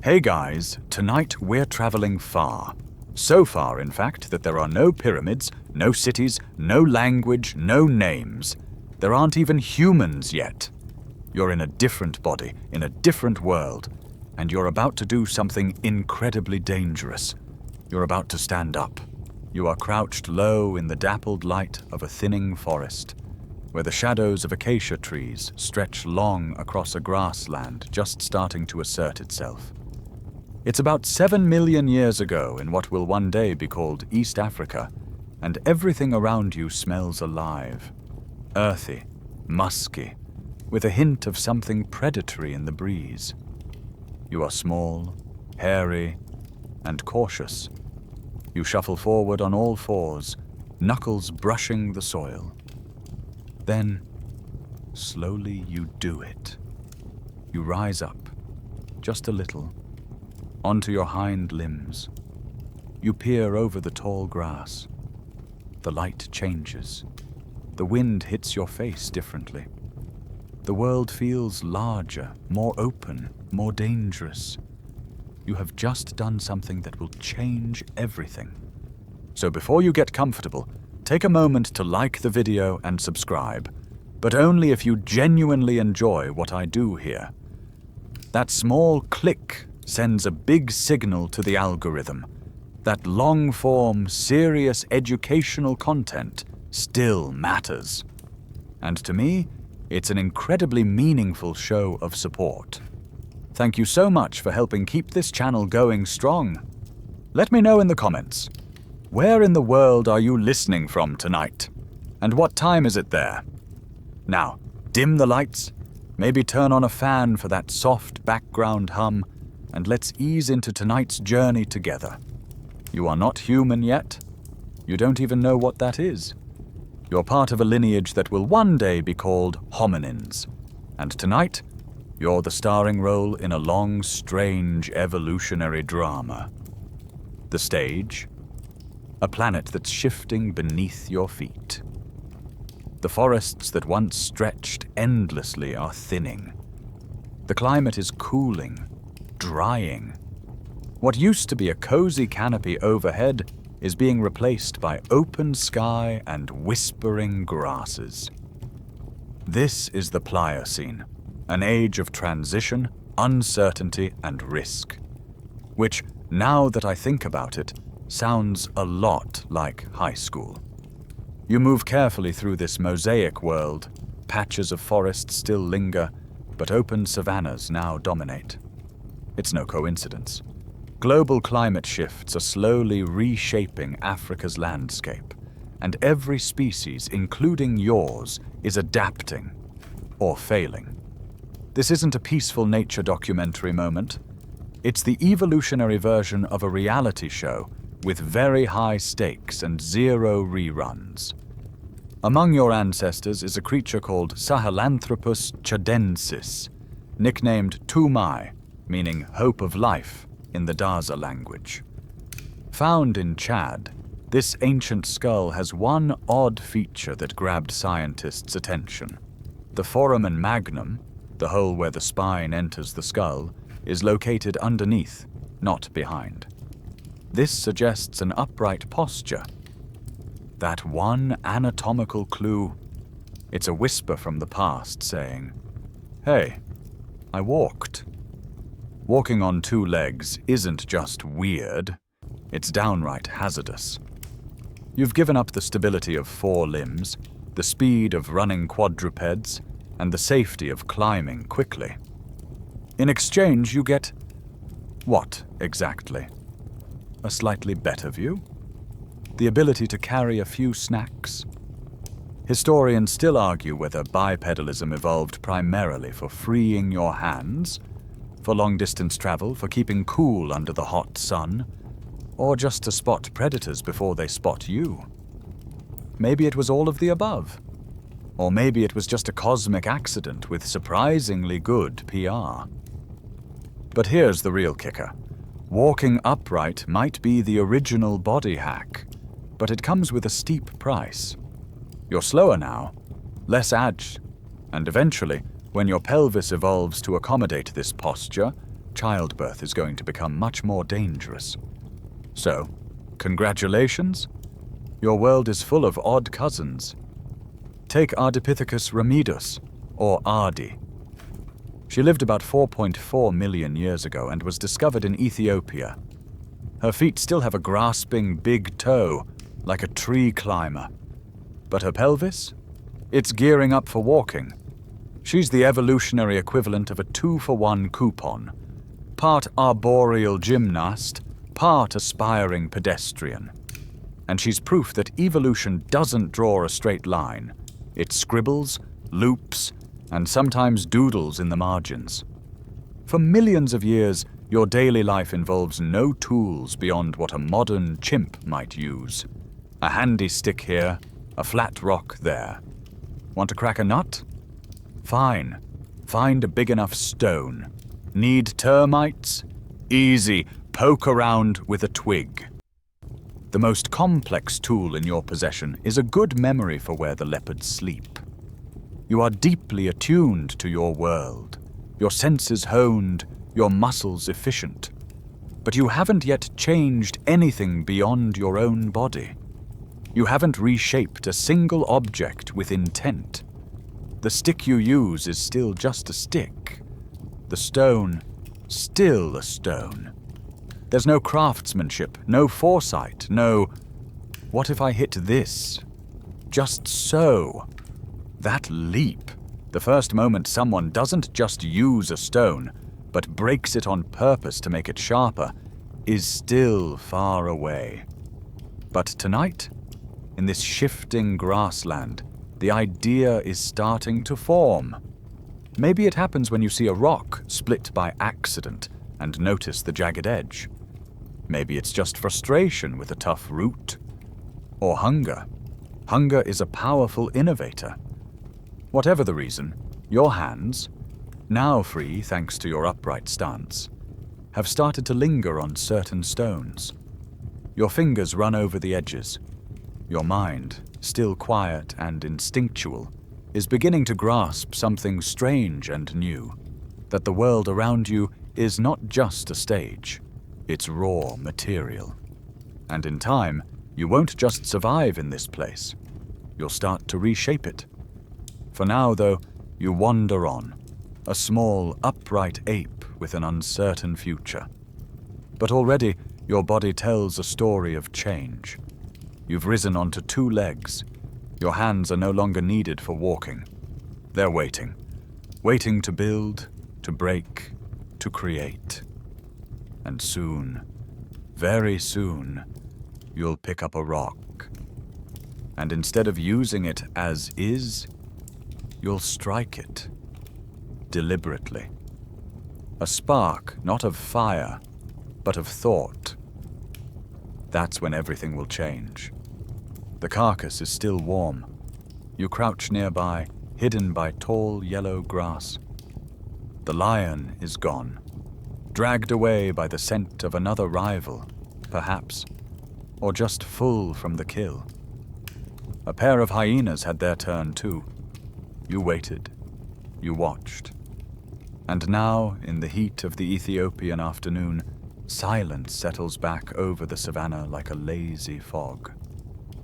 Hey guys, tonight we're traveling far. So far, in fact, that there are no pyramids, no cities, no language, no names. There aren't even humans yet. You're in a different body, in a different world, and you're about to do something incredibly dangerous. You're about to stand up. You are crouched low in the dappled light of a thinning forest, where the shadows of acacia trees stretch long across a grassland just starting to assert itself. It's about 7 million years ago in what will one day be called East Africa, and everything around you smells alive, earthy, musky, with a hint of something predatory in the breeze. You are small, hairy, and cautious. You shuffle forward on all fours, knuckles brushing the soil. Then, slowly you do it. You rise up, just a little, onto your hind limbs. You peer over the tall grass. The light changes. The wind hits your face differently. The world feels larger, more open, more dangerous. You have just done something that will change everything. So before you get comfortable, take a moment to like the video and subscribe, but only if you genuinely enjoy what I do here. That small click sends a big signal to the algorithm. That long-form, serious educational content still matters. And to me, it's an incredibly meaningful show of support. Thank you so much for helping keep this channel going strong. Let me know in the comments, where in the world are you listening from tonight? And what time is it there? Now, dim the lights, maybe turn on a fan for that soft background hum, and let's ease into tonight's journey together. You are not human yet. You don't even know what that is. You're part of a lineage that will one day be called hominins. And tonight, you're the starring role in a long, strange evolutionary drama. The stage? A planet that's shifting beneath your feet. The forests that once stretched endlessly are thinning. The climate is cooling, drying. What used to be a cozy canopy overhead is being replaced by open sky and whispering grasses. This is the Pliocene, an age of transition, uncertainty, and risk, which, now that I think about it, sounds a lot like high school. You move carefully through this mosaic world. Patches of forest still linger, but open savannas now dominate. It's no coincidence. Global climate shifts are slowly reshaping Africa's landscape, and every species, including yours, is adapting or failing. This isn't a peaceful nature documentary moment. It's the evolutionary version of a reality show with very high stakes and zero reruns. Among your ancestors is a creature called Sahelanthropus chadensis, nicknamed Tumai, meaning hope of life in the Daza language. Found in Chad, this ancient skull has one odd feature that grabbed scientists' attention. The foramen magnum, the hole where the spine enters the skull, is located underneath, not behind. This suggests an upright posture. That one anatomical clue. It's a whisper from the past saying, "Hey, I walked." Walking on two legs isn't just weird, it's downright hazardous. You've given up the stability of 4 limbs, the speed of running quadrupeds, and the safety of climbing quickly. In exchange, you get what exactly? A slightly better view? The ability to carry a few snacks? Historians still argue whether bipedalism evolved primarily for freeing your hands, for long-distance travel, for keeping cool under the hot sun, or just to spot predators before they spot you. Maybe it was all of the above. Or maybe it was just a cosmic accident with surprisingly good PR. But here's the real kicker. Walking upright might be the original body hack, but it comes with a steep price. You're slower now, less agile, and eventually, when your pelvis evolves to accommodate this posture, childbirth is going to become much more dangerous. So, congratulations. Your world is full of odd cousins. Take Ardipithecus ramidus, or Ardi. She lived about 4.4 million years ago and was discovered in Ethiopia. Her feet still have a grasping big toe, like a tree climber. But her pelvis? It's gearing up for walking. She's the evolutionary equivalent of a 2-for-1 coupon. Part arboreal gymnast, part aspiring pedestrian. And she's proof that evolution doesn't draw a straight line. It scribbles, loops, and sometimes doodles in the margins. For millions of years, your daily life involves no tools beyond what a modern chimp might use. A handy stick here, a flat rock there. Want to crack a nut? Fine. Find a big enough stone. Need termites? Easy. Poke around with a twig. The most complex tool in your possession is a good memory for where the leopards sleep. You are deeply attuned to your world, your senses honed, your muscles efficient. But you haven't yet changed anything beyond your own body. You haven't reshaped a single object with intent. The stick you use is still just a stick. The stone, still a stone. There's no craftsmanship, no foresight, no, what if I hit this? Just so. That leap, the first moment someone doesn't just use a stone, but breaks it on purpose to make it sharper, is still far away. But tonight, in this shifting grassland, the idea is starting to form. Maybe it happens when you see a rock split by accident and notice the jagged edge. Maybe it's just frustration with a tough root. Or hunger. Hunger is a powerful innovator. Whatever the reason, your hands, now free thanks to your upright stance, have started to linger on certain stones. Your fingers run over the edges. Your mind, still quiet and instinctual, is beginning to grasp something strange and new, that the world around you is not just a stage, it's raw material. And in time, you won't just survive in this place, you'll start to reshape it. For now, though, you wander on, a small, upright ape with an uncertain future. But already, your body tells a story of change. You've risen onto 2 legs. Your hands are no longer needed for walking. They're waiting. Waiting to build, to break, to create. And soon, very soon, you'll pick up a rock. And instead of using it as is, you'll strike it. Deliberately. A spark, not of fire, but of thought. That's when everything will change. The carcass is still warm. You crouch nearby, hidden by tall yellow grass. The lion is gone, dragged away by the scent of another rival, perhaps, or just full from the kill. A pair of hyenas had their turn too. You waited. You watched. And now, in the heat of the Ethiopian afternoon, silence settles back over the savannah like a lazy fog.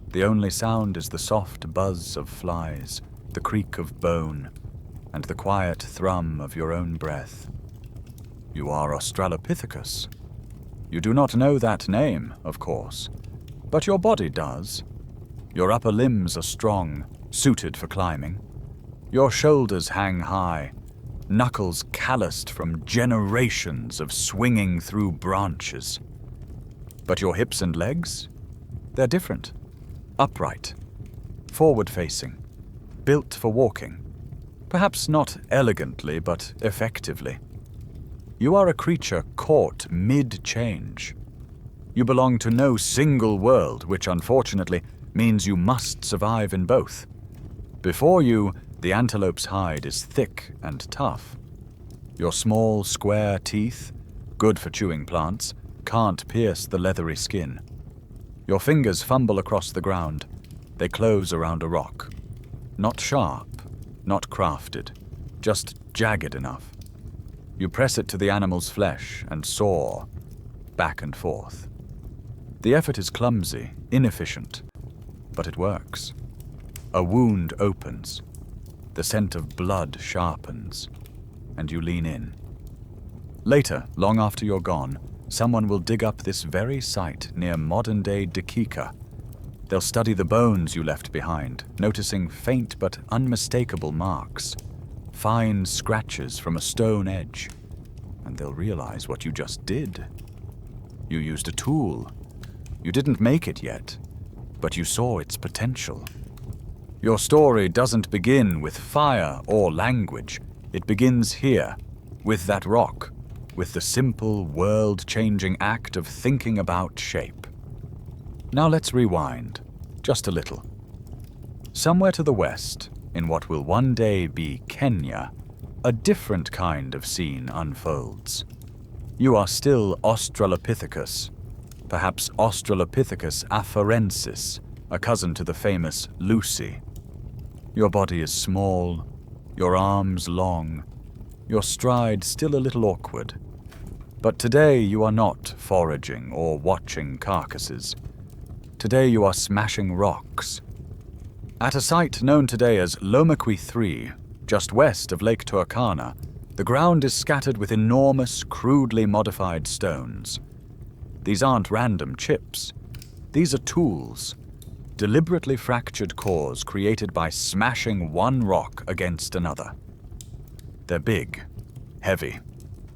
The only sound is the soft buzz of flies, the creak of bone, and the quiet thrum of your own breath. You are Australopithecus. You do not know that name, of course, but your body does. Your upper limbs are strong, suited for climbing. Your shoulders hang high, knuckles calloused from generations of swinging through branches. But your hips and legs? They're different. Upright, forward-facing, built for walking. Perhaps not elegantly, but effectively. You are a creature caught mid-change. You belong to no single world, which unfortunately means you must survive in both. Before you, the antelope's hide is thick and tough. Your small, square teeth, good for chewing plants, can't pierce the leathery skin. Your fingers fumble across the ground. They close around a rock. Not sharp, not crafted, just jagged enough. You press it to the animal's flesh and saw, back and forth. The effort is clumsy, inefficient, but it works. A wound opens, the scent of blood sharpens, and you lean in. Later, long after you're gone, someone will dig up this very site near modern-day Dakika. They'll study the bones you left behind, noticing faint but unmistakable marks, fine scratches from a stone edge, and they'll realize what you just did. You used a tool. You didn't make it yet, but you saw its potential. Your story doesn't begin with fire or language. It begins here, with that rock, with the simple, world-changing act of thinking about shape. Now let's rewind, just a little. Somewhere to the west, in what will one day be Kenya, a different kind of scene unfolds. You are still Australopithecus, perhaps Australopithecus afarensis, a cousin to the famous Lucy. Your body is small, your arms long, your stride still a little awkward. But today you are not foraging or watching carcasses. Today you are smashing rocks. At a site known today as Lomekwi 3, just west of Lake Turkana, the ground is scattered with enormous, crudely modified stones. These aren't random chips. These are tools, deliberately fractured cores created by smashing one rock against another. They're big, heavy,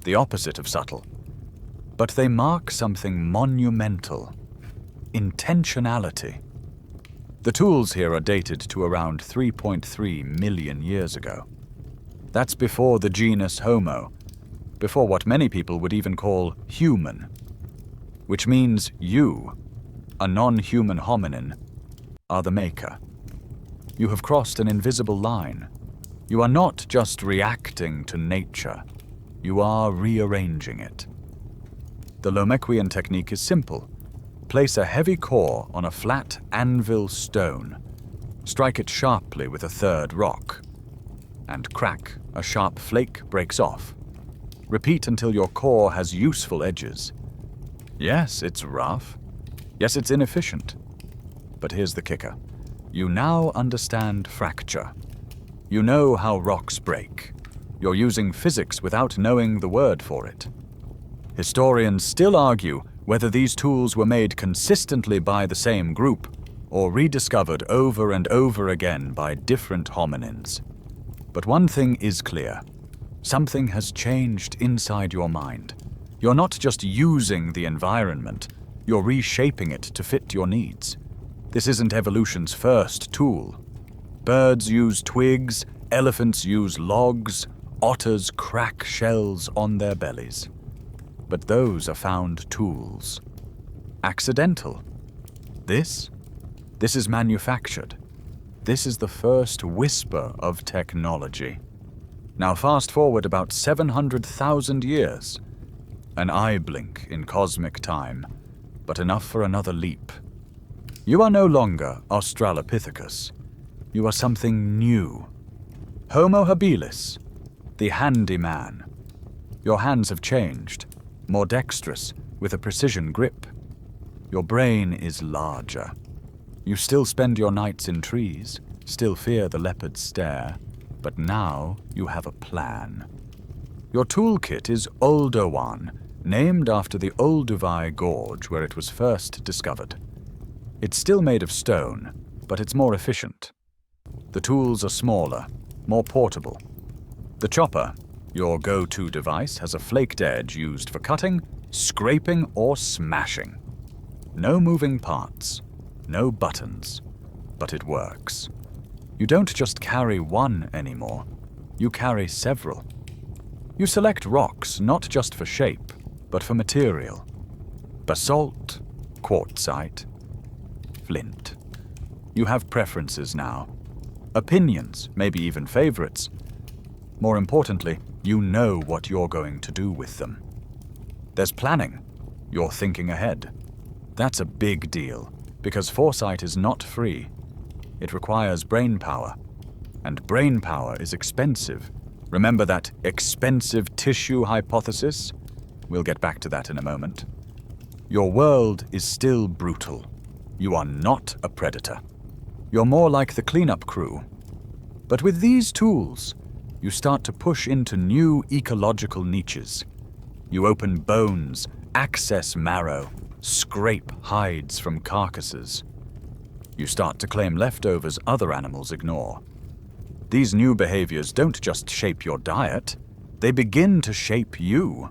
the opposite of subtle. But they mark something monumental: intentionality. The tools here are dated to around 3.3 million years ago. That's before the genus Homo, before what many people would even call human. Which means you, a non-human hominin, are the maker. You have crossed an invisible line. You are not just reacting to nature, you are rearranging it. The Lomekwian technique is simple. Place a heavy core on a flat anvil stone. Strike it sharply with a third rock. And crack, a sharp flake breaks off. Repeat until your core has useful edges. Yes, it's rough. Yes, it's inefficient. But here's the kicker. You now understand fracture. You know how rocks break. You're using physics without knowing the word for it. Historians still argue whether these tools were made consistently by the same group or rediscovered over and over again by different hominins. But one thing is clear. Something has changed inside your mind. You're not just using the environment, you're reshaping it to fit your needs. This isn't evolution's first tool. Birds use twigs, elephants use logs, otters crack shells on their bellies. But those are found tools. Accidental. This is manufactured. This is the first whisper of technology. Now fast forward about 700,000 years. An eye blink in cosmic time, but enough for another leap. You are no longer Australopithecus. You are something new. Homo habilis, the handyman. Your hands have changed, more dexterous, with a precision grip. Your brain is larger. You still spend your nights in trees, still fear the leopard's stare, but now you have a plan. Your toolkit is Oldowan, named after the Olduvai Gorge where it was first discovered. It's still made of stone, but it's more efficient. The tools are smaller, more portable. The chopper, your go-to device, has a flaked edge used for cutting, scraping, or smashing. No moving parts, no buttons, but it works. You don't just carry one anymore, you carry several. You select rocks not just for shape, but for material. Basalt, quartzite, flint. You have preferences now. Opinions, maybe even favorites. More importantly, you know what you're going to do with them. There's planning. You're thinking ahead. That's a big deal, because foresight is not free. It requires brain power, and brain power is expensive, Remember that expensive tissue hypothesis? We'll get back to that in a moment. Your world is still brutal. You are not a predator. You're more like the cleanup crew. But with these tools, you start to push into new ecological niches. You open bones, access marrow, scrape hides from carcasses. You start to claim leftovers other animals ignore. These new behaviors don't just shape your diet, they begin to shape you.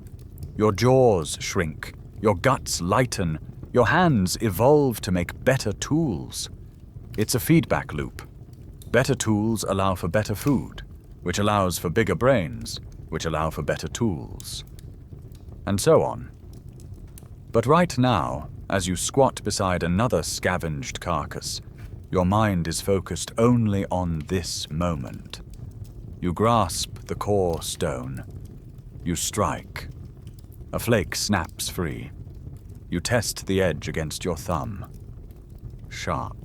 Your jaws shrink, your guts lighten, your hands evolve to make better tools. It's a feedback loop. Better tools allow for better food, which allows for bigger brains, which allow for better tools. And so on. But right now, as you squat beside another scavenged carcass, your mind is focused only on this moment. You grasp the core stone. You strike. A flake snaps free. You test the edge against your thumb. Sharp.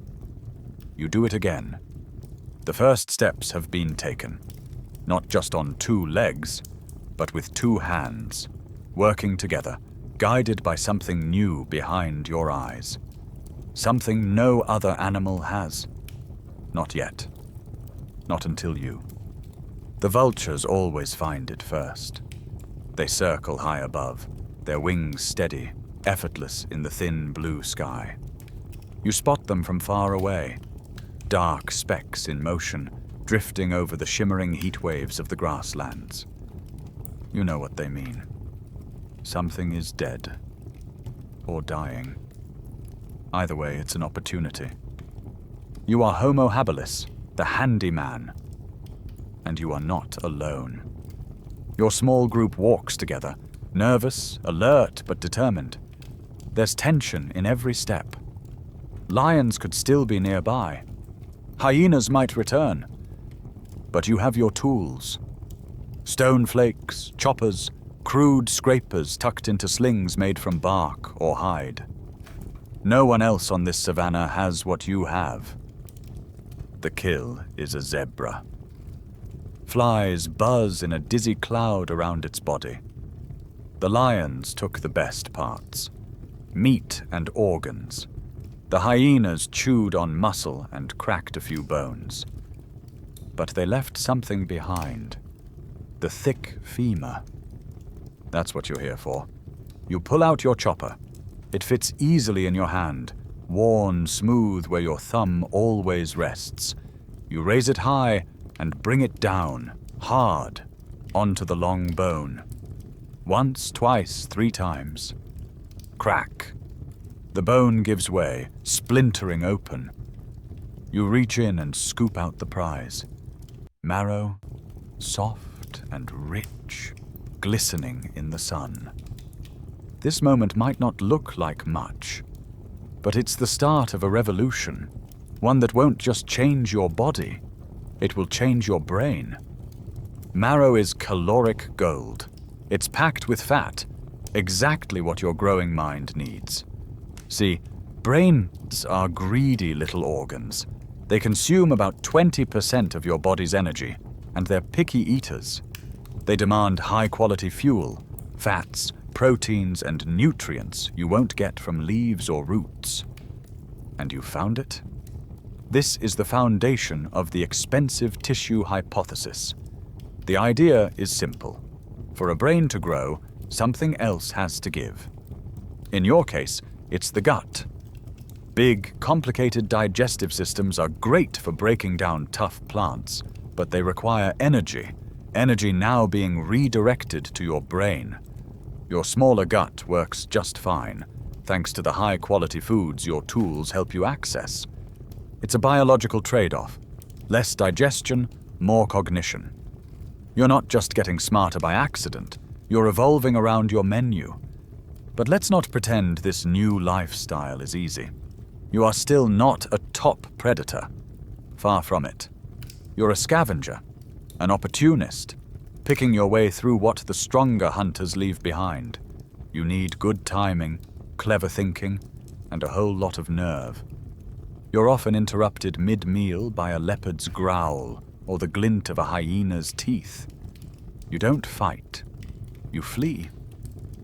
You do it again. The first steps have been taken. Not just on 2 legs, but with 2 hands, working together, guided by something new behind your eyes. Something no other animal has. Not yet. Not until you. The vultures always find it first. They circle high above, their wings steady, effortless in the thin blue sky. You spot them from far away, dark specks in motion, drifting over the shimmering heat waves of the grasslands. You know what they mean. Something is dead. Or dying. Either way, it's an opportunity. You are Homo habilis, the handyman. And you are not alone. Your small group walks together, nervous, alert, but determined. There's tension in every step. Lions could still be nearby. Hyenas might return. But you have your tools. Stone flakes, choppers, crude scrapers tucked into slings made from bark or hide. No one else on this savanna has what you have. The kill is a zebra. Flies buzz in a dizzy cloud around its body. The lions took the best parts. Meat and organs. The hyenas chewed on muscle and cracked a few bones. But they left something behind. The thick femur. That's what you're here for. You pull out your chopper. It fits easily in your hand, worn smooth where your thumb always rests. You raise it high and bring it down, hard, onto the long bone. Once, twice, 3 times. Crack. The bone gives way, splintering open. You reach in and scoop out the prize. Marrow, soft and rich, glistening in the sun. This moment might not look like much, but it's the start of a revolution, one that won't just change your body, it will change your brain. Marrow is caloric gold. It's packed with fat, exactly what your growing mind needs. See, brains are greedy little organs. They consume about 20% of your body's energy, and they're picky eaters. They demand high-quality fuel, fats, proteins, and nutrients you won't get from leaves or roots. And you found it? This is the foundation of the expensive tissue hypothesis. The idea is simple. For a brain to grow, something else has to give. In your case, it's the gut. Big, complicated digestive systems are great for breaking down tough plants, but they require energy now being redirected to your brain. Your smaller gut works just fine, thanks to the high-quality foods your tools help you access. It's a biological trade-off. Less digestion, more cognition. You're not just getting smarter by accident, you're evolving around your menu. But let's not pretend this new lifestyle is easy. You are still not a top predator. Far from it. You're a scavenger, an opportunist, picking your way through what the stronger hunters leave behind. You need good timing, clever thinking, and a whole lot of nerve. You're often interrupted mid-meal by a leopard's growl or the glint of a hyena's teeth. You don't fight. You flee.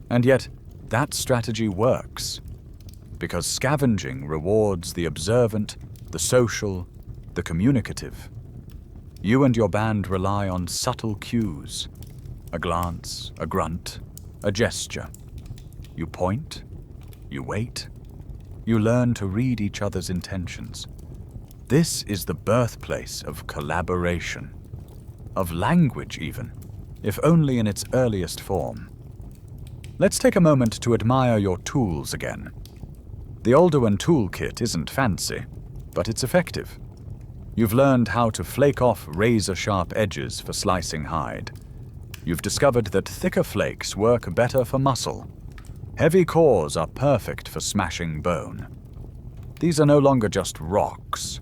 And yet, that strategy works, because scavenging rewards the observant, the social, the communicative. You and your band rely on subtle cues, a glance, a grunt, a gesture. You point, you wait, you learn to read each other's intentions. This is the birthplace of collaboration, of language even, if only in its earliest form. Let's take a moment to admire your tools again. The Oldowan toolkit isn't fancy, but it's effective. You've learned how to flake off razor-sharp edges for slicing hide. You've discovered that thicker flakes work better for muscle. Heavy cores are perfect for smashing bone. These are no longer just rocks.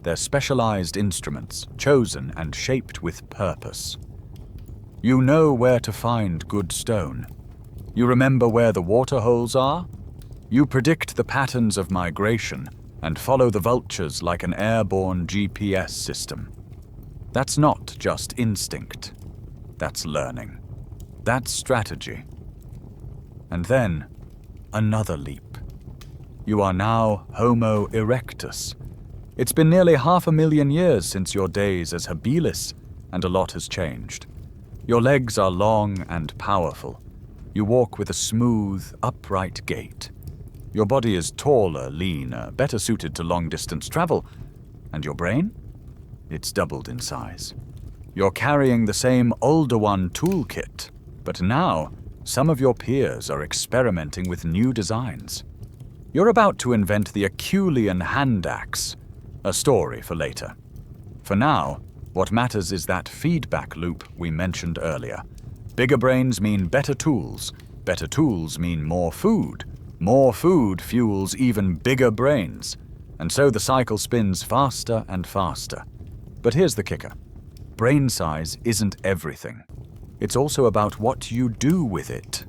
They're specialized instruments, chosen and shaped with purpose. You know where to find good stone. You remember where the water holes are? You predict the patterns of migration and follow the vultures like an airborne GPS system. That's not just instinct. That's learning. That's strategy. And then, another leap. You are now Homo erectus. It's been nearly 500,000 years since your days as habilis, and a lot has changed. Your legs are long and powerful. You walk with a smooth, upright gait. Your body is taller, leaner, better suited to long-distance travel. And your brain? It's doubled in size. You're carrying the same Oldowan toolkit, but now some of your peers are experimenting with new designs. You're about to invent the Acheulean handax, a story for later. For now, what matters is that feedback loop we mentioned earlier. Bigger brains mean better tools mean more food. More food fuels even bigger brains, and so the cycle spins faster and faster. But here's the kicker. Brain size isn't everything. It's also about what you do with it.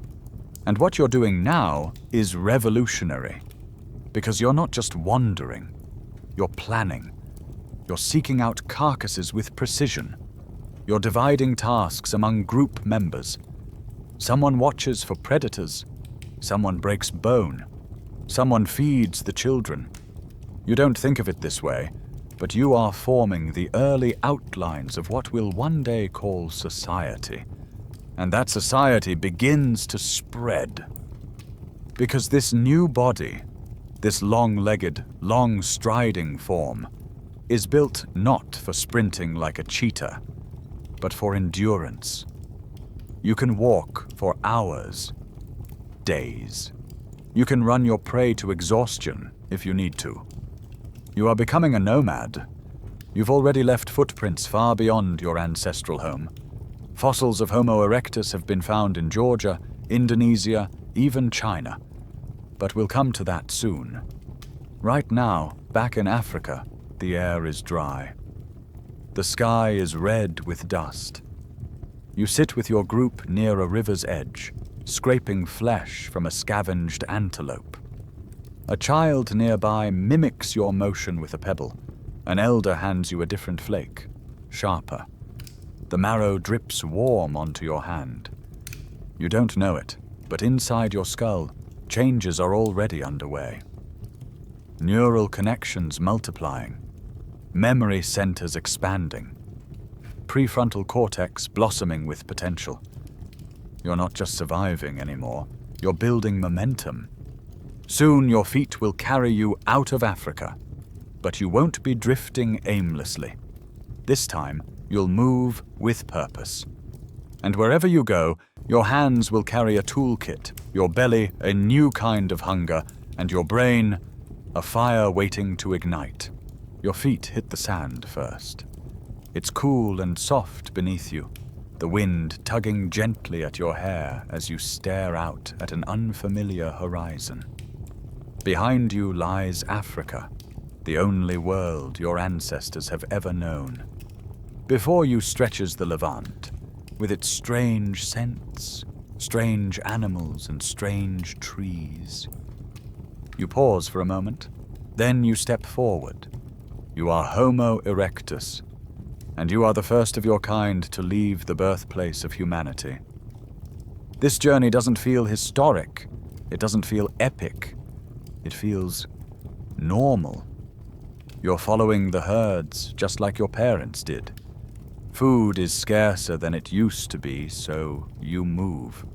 And what you're doing now is revolutionary, because you're not just wandering, you're planning. You're seeking out carcasses with precision. You're dividing tasks among group members. Someone watches for predators. Someone breaks bone. Someone feeds the children. You don't think of it this way, but you are forming the early outlines of what we'll one day call society. And that society begins to spread. Because this new body, this long-legged, long-striding form, is built not for sprinting like a cheetah, but for endurance. You can walk for hours, days. You can run your prey to exhaustion if you need to. You are becoming a nomad. You've already left footprints far beyond your ancestral home. Fossils of Homo erectus have been found in Georgia, Indonesia, even China. But we'll come to that soon. Right now, back in Africa, the air is dry. The sky is red with dust. You sit with your group near a river's edge, scraping flesh from a scavenged antelope. A child nearby mimics your motion with a pebble. An elder hands you a different flake, sharper. The marrow drips warm onto your hand. You don't know it, but inside your skull, changes are already underway. Neural connections multiplying. Memory centers expanding. Prefrontal cortex blossoming with potential. You're not just surviving anymore, you're building momentum. Soon your feet will carry you out of Africa, but you won't be drifting aimlessly. This time, you'll move with purpose. And wherever you go, your hands will carry a toolkit, your belly a new kind of hunger, and your brain a fire waiting to ignite. Your feet hit the sand first. It's cool and soft beneath you, the wind tugging gently at your hair as you stare out at an unfamiliar horizon. Behind you lies Africa, the only world your ancestors have ever known. Before you stretches the Levant, with its strange scents, strange animals and strange trees. You pause for a moment, then you step forward. You are Homo erectus. and you are the first of your kind to leave the birthplace of humanity. This journey doesn't feel historic. It doesn't feel epic. It feels normal. You're following the herds, just like your parents did. Food is scarcer than it used to be, so you move.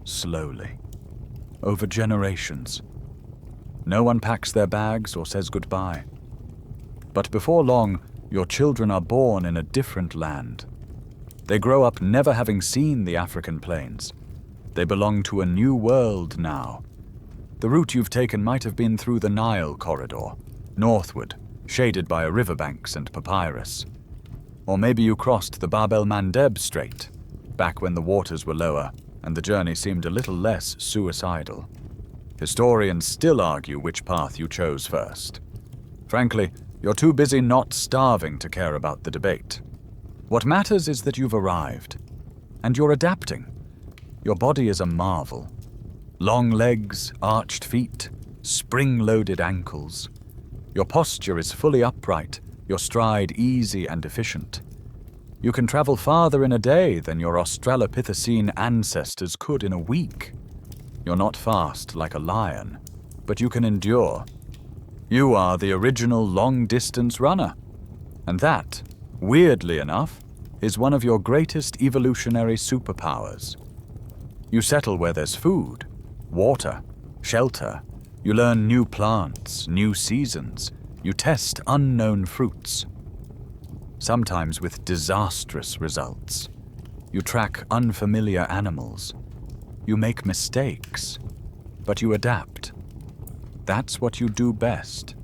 Slowly. Over generations. No one packs their bags or says goodbye. But before long, your children are born in a different land. They grow up never having seen the African plains. They belong to a new world now. The route you've taken might have been through the Nile corridor, northward, shaded by riverbanks and papyrus. Or maybe you crossed the Bab el-Mandeb Strait, back when the waters were lower and the journey seemed a little less suicidal. Historians still argue which path you chose first. Frankly, you're too busy not starving to care about the debate. What matters is that you've arrived, and you're adapting. Your body is a marvel. Long legs, arched feet, spring-loaded ankles. Your posture is fully upright, your stride easy and efficient. You can travel farther in a day than your Australopithecine ancestors could in a week. You're not fast like a lion, but you can endure. You are the original long-distance runner. And that, weirdly enough, is one of your greatest evolutionary superpowers. You settle where there's food, water, shelter. You learn new plants, new seasons. You test unknown fruits. Sometimes with disastrous results. You track unfamiliar animals. You make mistakes, but you adapt. That's what you do best.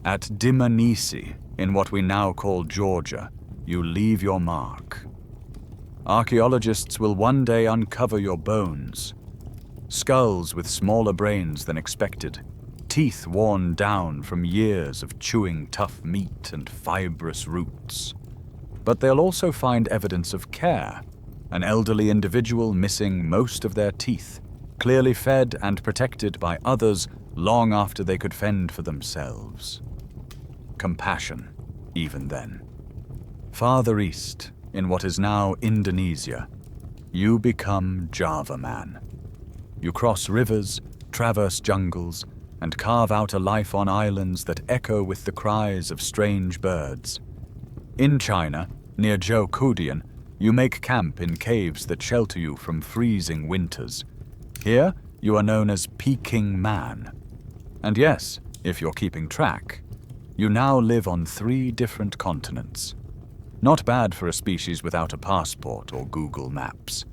At Dmanisi, in what we now call Georgia, you leave your mark. Archaeologists will one day uncover your bones. Skulls with smaller brains than expected, teeth worn down from years of chewing tough meat and fibrous roots. But they'll also find evidence of care, an elderly individual missing most of their teeth, clearly fed and protected by others long after they could fend for themselves. Compassion, even then. Farther east, in what is now Indonesia, you become Java Man. You cross rivers, traverse jungles, and carve out a life on islands that echo with the cries of strange birds. In China, near Zhoukoudian, you make camp in caves that shelter you from freezing winters. Here, you are known as Peking Man. And yes, if you're keeping track, you now live on 3 different continents. Not bad for a species without a passport or Google Maps.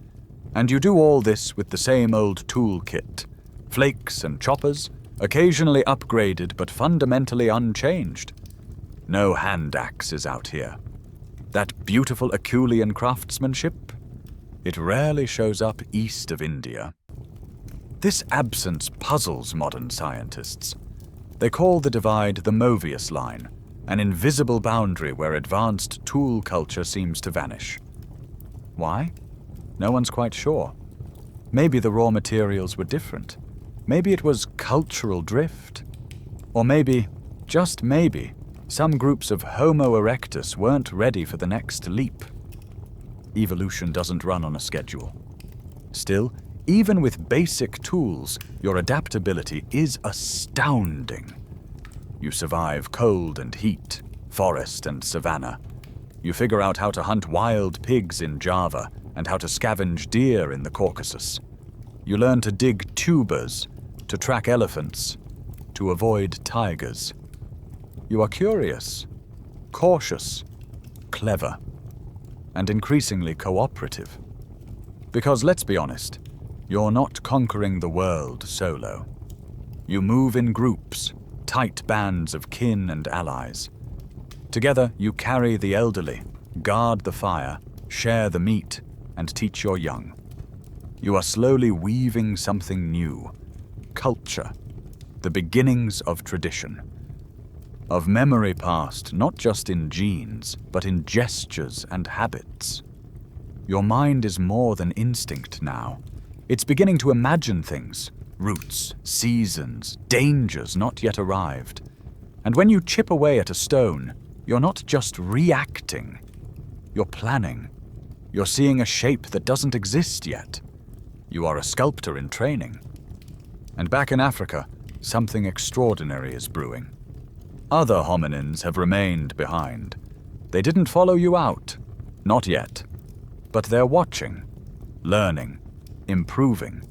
And you do all this with the same old toolkit, flakes and choppers, occasionally upgraded but fundamentally unchanged. No handaxes out here. That beautiful Acheulean craftsmanship, it rarely shows up east of India. This absence puzzles modern scientists. They call the divide the Mobius line, an invisible boundary where advanced tool culture seems to vanish. Why? No one's quite sure. Maybe the raw materials were different. Maybe it was cultural drift. Or maybe, just maybe, some groups of Homo erectus weren't ready for the next leap. Evolution doesn't run on a schedule. Still, even with basic tools, your adaptability is astounding. You survive cold and heat, forest and savanna. You figure out how to hunt wild pigs in Java and how to scavenge deer in the Caucasus. You learn to dig tubers, to track elephants, to avoid tigers. You are curious, cautious, clever, and increasingly cooperative. Because let's be honest, you're not conquering the world solo. You move in groups, tight bands of kin and allies. Together, you carry the elderly, guard the fire, share the meat, and teach your young. You are slowly weaving something new, culture, the beginnings of tradition, of memory passed not just in genes, but in gestures and habits. Your mind is more than instinct now. It's beginning to imagine things, routes, seasons, dangers not yet arrived. And when you chip away at a stone, You're not just reacting, you're planning. You're seeing a shape that doesn't exist yet. You are a sculptor in training. And back in Africa, something extraordinary is brewing. Other hominins have remained behind. They didn't follow you out, not yet. But they're watching, learning, improving.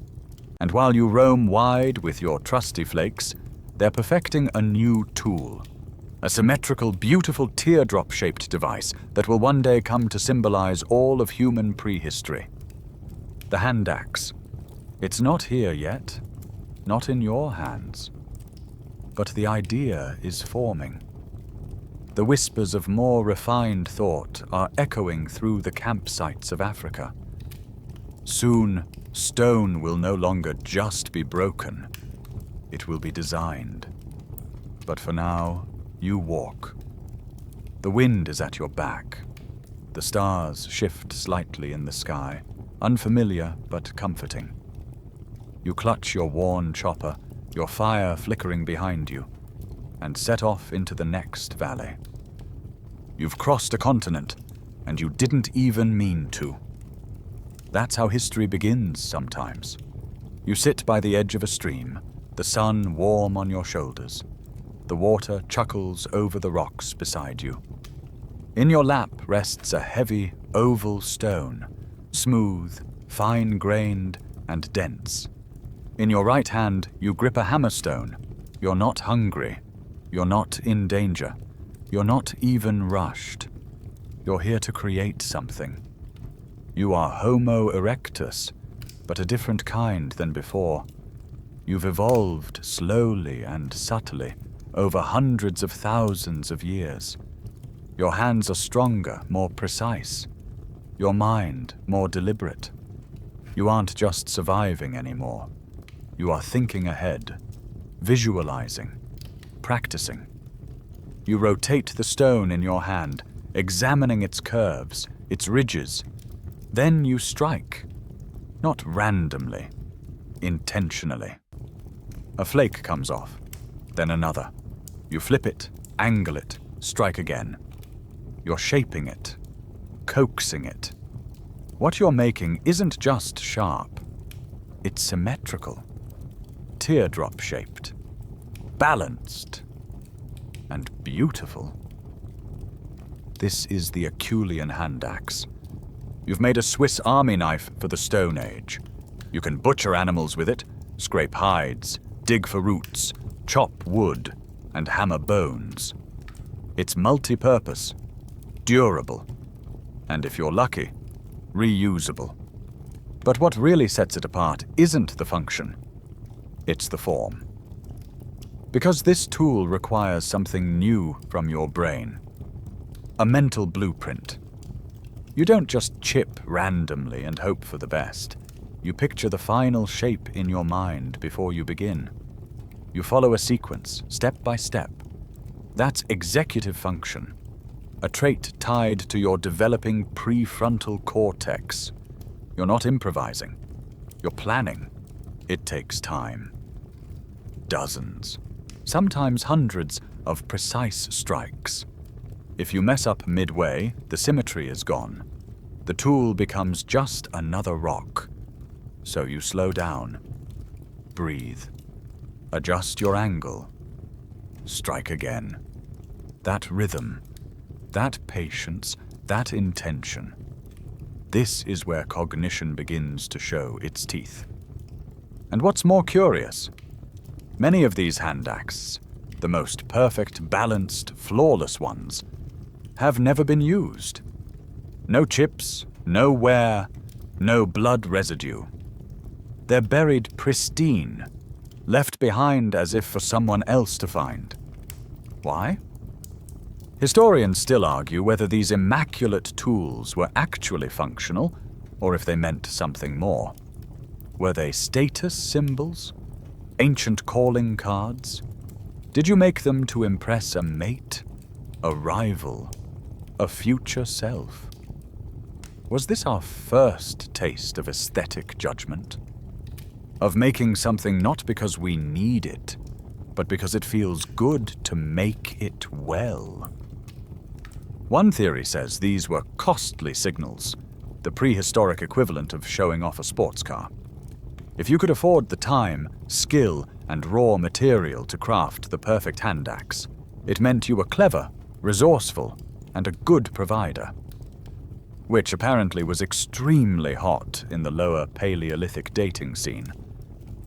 And while you roam wide with your trusty flakes, they're perfecting a new tool. A symmetrical, beautiful teardrop-shaped device that will one day come to symbolize all of human prehistory. The handax. It's not here yet, not in your hands. But the idea is forming. The whispers of more refined thought are echoing through the campsites of Africa. Soon, stone will no longer just be broken. It will be designed. But for now, you walk. The wind is at your back. The stars shift slightly in the sky, unfamiliar but comforting. You clutch your worn chopper, your fire flickering behind you, and set off into the next valley. You've crossed a continent, and you didn't even mean to. That's how history begins sometimes. You sit by the edge of a stream, the sun warm on your shoulders. The water chuckles over the rocks beside you. In your lap rests a heavy, oval stone, smooth, fine-grained, and dense. In your right hand, you grip a hammerstone. You're not hungry. You're not in danger. You're not even rushed. You're here to create something. You are Homo erectus, but a different kind than before. You've evolved slowly and subtly, over hundreds of thousands of years. Your hands are stronger, more precise. Your mind more deliberate. You aren't just surviving anymore. You are thinking ahead, visualizing, practicing. You rotate the stone in your hand, examining its curves, its ridges. Then you strike, not randomly, intentionally. A flake comes off, then another. You flip it, angle it, strike again. You're shaping it, coaxing it. What you're making isn't just sharp. It's symmetrical, teardrop-shaped, balanced, and beautiful. This is the Acheulean handax. You've made a Swiss army knife for the Stone Age. You can butcher animals with it, scrape hides, dig for roots, chop wood, and hammer bones. It's multi-purpose, durable, and if you're lucky, reusable. But what really sets it apart isn't the function, it's the form. Because this tool requires something new from your brain, a mental blueprint. You don't just chip randomly and hope for the best. You picture the final shape in your mind before you begin. You follow a sequence, step by step. That's executive function, a trait tied to your developing prefrontal cortex. You're not improvising. You're planning. It takes time. Dozens, sometimes hundreds of precise strikes. If you mess up midway, the symmetry is gone. The tool becomes just another rock. So you slow down, breathe, adjust your angle, strike again. That rhythm, that patience, that intention. This is where cognition begins to show its teeth. And what's more curious, many of these handaxes, the most perfect, balanced, flawless ones, have never been used. No chips, no wear, no blood residue. They're buried pristine, left behind as if for someone else to find. Why? Historians still argue whether these immaculate tools were actually functional or if they meant something more. Were they status symbols? Ancient calling cards? Did you make them to impress a mate, a rival, a future self? Was this our first taste of aesthetic judgment? Of making something not because we need it, but because it feels good to make it well? One theory says these were costly signals, the prehistoric equivalent of showing off a sports car. If you could afford the time, skill, and raw material to craft the perfect handax, it meant you were clever, resourceful, and a good provider. Which apparently was extremely hot in the lower Paleolithic dating scene.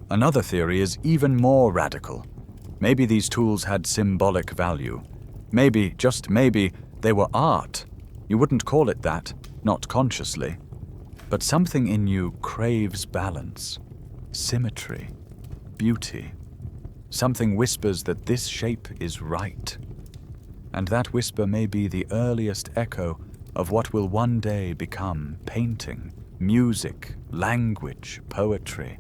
Another theory is even more radical. Maybe these tools had symbolic value. Maybe, just maybe, they were art. You wouldn't call it that, not consciously. But something in you craves balance, symmetry, beauty. Something whispers that this shape is right. And that whisper may be the earliest echo of what will one day become painting, music, language, poetry.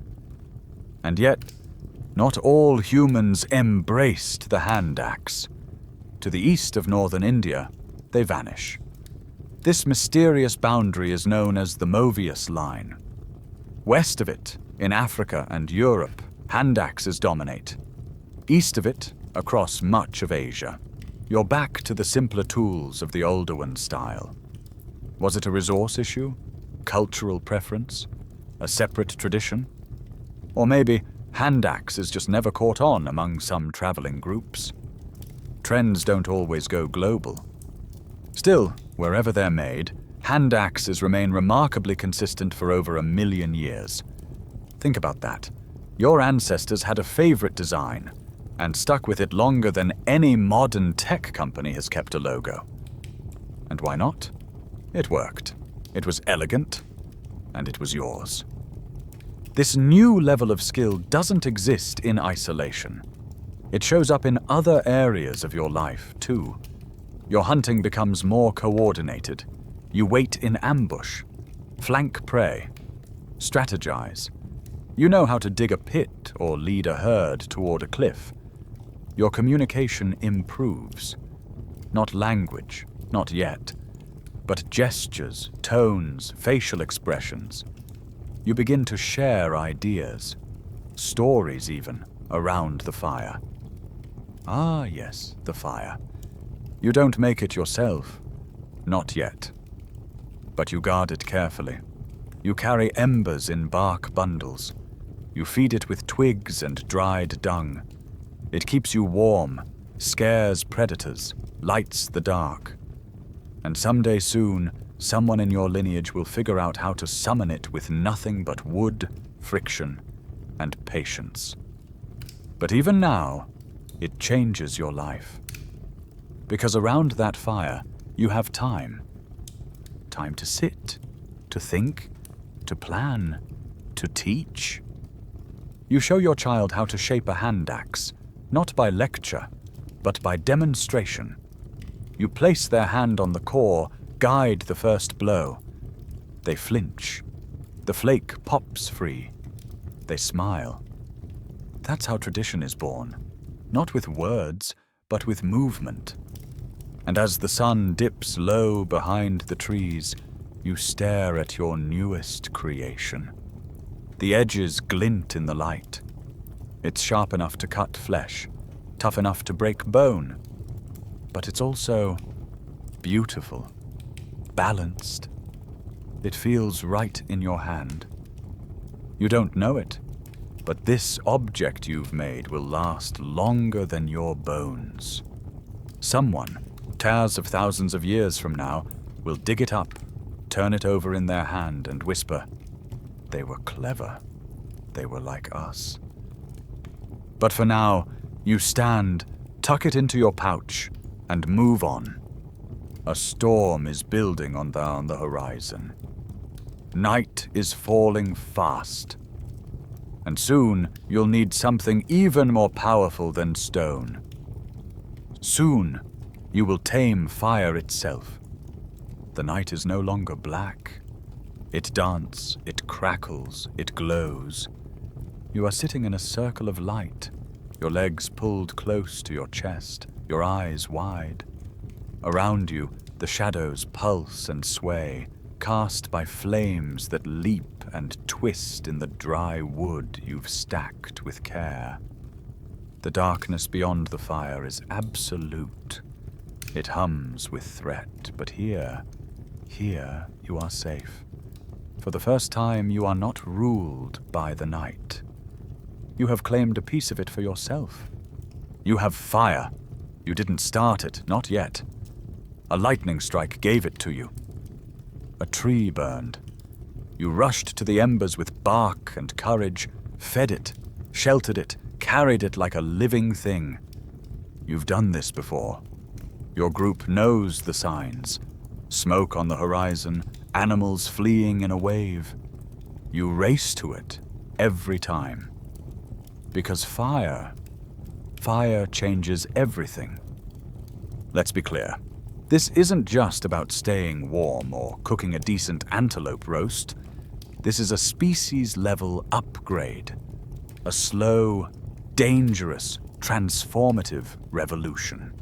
And yet, not all humans embraced the handax. To the east of northern India, they vanish. This mysterious boundary is known as the Mobius line. West of it, in Africa and Europe, handaxes dominate. East of it, across much of Asia, you're back to the simpler tools of the older one style. Was it a resource issue? Cultural preference? A separate tradition? Or maybe handax is just never caught on among some traveling groups. Trends don't always go global. Still, wherever they're made, handaxes remain remarkably consistent for over 1 million years. Think about that. Your ancestors had a favorite design and stuck with it longer than any modern tech company has kept a logo. And why not? It worked. It was elegant, and it was yours. This new level of skill doesn't exist in isolation. It shows up in other areas of your life, too. Your hunting becomes more coordinated. You wait in ambush, flank prey, strategize. You know how to dig a pit or lead a herd toward a cliff. Your communication improves. Not language, not yet, but gestures, tones, facial expressions. You begin to share ideas, stories even, around the fire. Ah, yes, the fire. You don't make it yourself. Not yet. But you guard it carefully. You carry embers in bark bundles. You feed it with twigs and dried dung. It keeps you warm, scares predators, lights the dark. And someday soon, someone in your lineage will figure out how to summon it with nothing but wood, friction, and patience. But even now, it changes your life. Because around that fire, you have time. Time to sit, to think, to plan, to teach. You show your child how to shape a handax, not by lecture, but by demonstration. You place their hand on the core, guide the first blow. They flinch. The flake pops free. They smile. That's how tradition is born. Not with words, but with movement. And as the sun dips low behind the trees, you stare at your newest creation. The edges glint in the light. It's sharp enough to cut flesh, tough enough to break bone. But it's also beautiful, balanced. It feels right in your hand. You don't know it, but this object you've made will last longer than your bones. Someone, tens of thousands of years from now, will dig it up, turn it over in their hand and whisper, "They were clever. They were like us." But for now, you stand, tuck it into your pouch, and move on. A storm is building on the horizon. Night is falling fast. And soon, you'll need something even more powerful than stone. Soon, you will tame fire itself. The night is no longer black. It dances, it crackles, it glows. You are sitting in a circle of light, your legs pulled close to your chest, your eyes wide. Around you, the shadows pulse and sway, cast by flames that leap and twist in the dry wood you've stacked with care. The darkness beyond the fire is absolute. It hums with threat, but here you are safe. For the first time, you are not ruled by the night. You have claimed a piece of it for yourself. You have fire. You didn't start it, not yet. A lightning strike gave it to you. A tree burned. You rushed to the embers with bark and courage, fed it, sheltered it, carried it like a living thing. You've done this before. Your group knows the signs. Smoke on the horizon, animals fleeing in a wave. You race to it every time. Because fire changes everything. Let's be clear. This isn't just about staying warm or cooking a decent antelope roast. This is a species-level upgrade. A slow, dangerous, transformative revolution.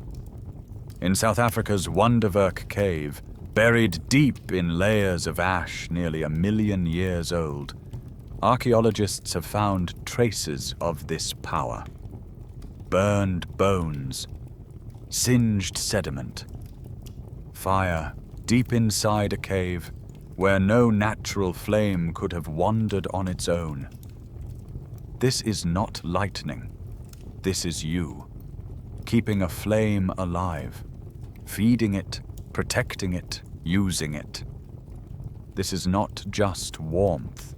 In South Africa's Wonderwerk cave, buried deep in layers of ash nearly 1 million years old, archaeologists have found traces of this power. Burned bones, singed sediment, fire deep inside a cave where no natural flame could have wandered on its own. This is not lightning. This is you, keeping a flame alive, feeding it, protecting it, using it. This is not just warmth,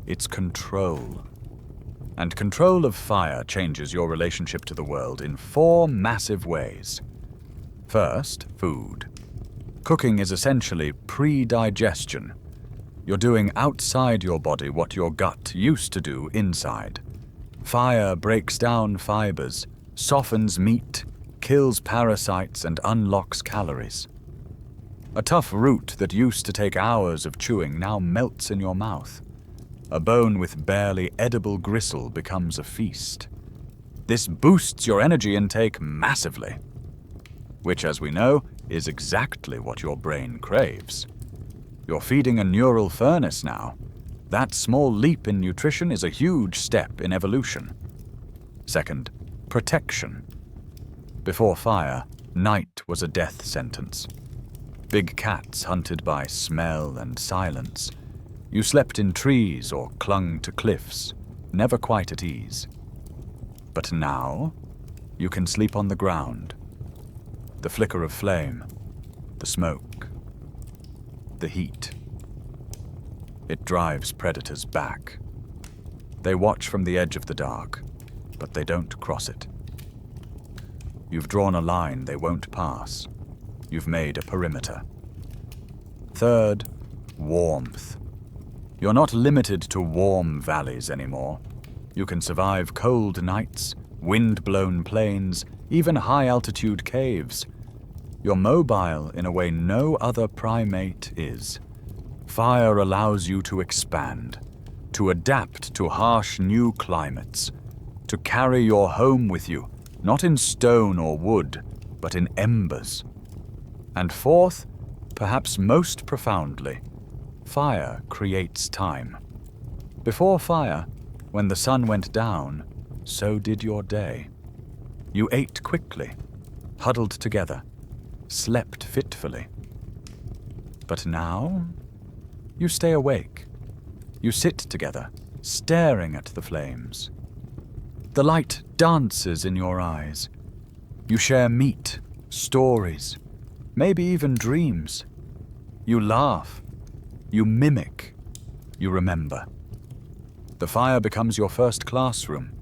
it's control. And control of fire changes your relationship to the world in 4 massive ways. First, food. Cooking is essentially pre-digestion. You're doing outside your body what your gut used to do inside. Fire breaks down fibers, softens meat, kills parasites, and unlocks calories. A tough root that used to take hours of chewing now melts in your mouth. A bone with barely edible gristle becomes a feast. This boosts your energy intake massively, which, as we know, is exactly what your brain craves. You're feeding a neural furnace now. That small leap in nutrition is a huge step in evolution. Second, protection. Before fire, night was a death sentence. Big cats hunted by smell and silence. You slept in trees or clung to cliffs, never quite at ease. But now, you can sleep on the ground. The flicker of flame, the smoke, the heat. It drives predators back. They watch from the edge of the dark, but they don't cross it. You've drawn a line they won't pass. You've made a perimeter. Third, warmth. You're not limited to warm valleys anymore. You can survive cold nights, wind-blown plains, even high-altitude caves. You're mobile in a way no other primate is. Fire allows you to expand, to adapt to harsh new climates, to carry your home with you, not in stone or wood, but in embers. And fourth, perhaps most profoundly, fire creates time. Before fire, when the sun went down, so did your day. You ate quickly, huddled together, slept fitfully. But now, you stay awake. You sit together, staring at the flames. The light dances in your eyes. You share meat, stories, maybe even dreams. You laugh. You mimic. You remember. The fire becomes your first classroom,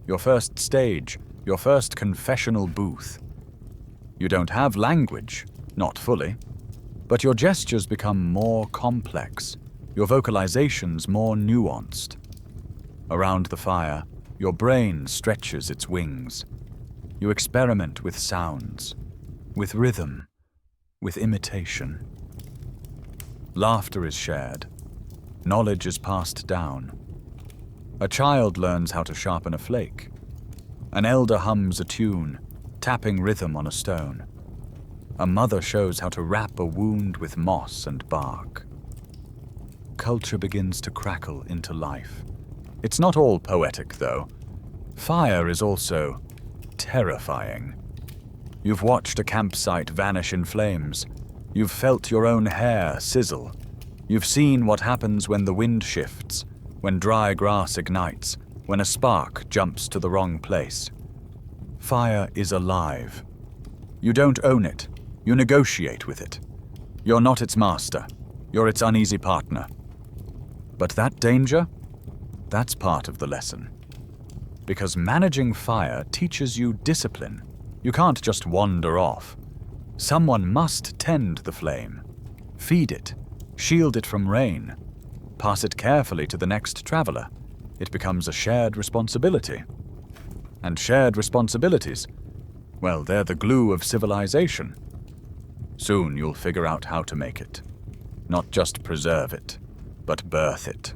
your first stage, your first confessional booth. You don't have language, not fully, but your gestures become more complex, your vocalizations more nuanced. Around the fire, your brain stretches its wings. You experiment with sounds, with rhythm, with imitation. Laughter is shared. Knowledge is passed down. A child learns how to sharpen a flake. An elder hums a tune, tapping rhythm on a stone. A mother shows how to wrap a wound with moss and bark. Culture begins to crackle into life. It's not all poetic, though. Fire is also terrifying. You've watched a campsite vanish in flames. You've felt your own hair sizzle. You've seen what happens when the wind shifts, when dry grass ignites, when a spark jumps to the wrong place. Fire is alive. You don't own it. You negotiate with it. You're not its master. You're its uneasy partner. But that danger? That's part of the lesson. Because managing fire teaches you discipline. You can't just wander off. Someone must tend the flame, feed it, shield it from rain, pass it carefully to the next traveler. It becomes a shared responsibility. And shared responsibilities, well, they're the glue of civilization. Soon you'll figure out how to make it. Not just preserve it, but birth it.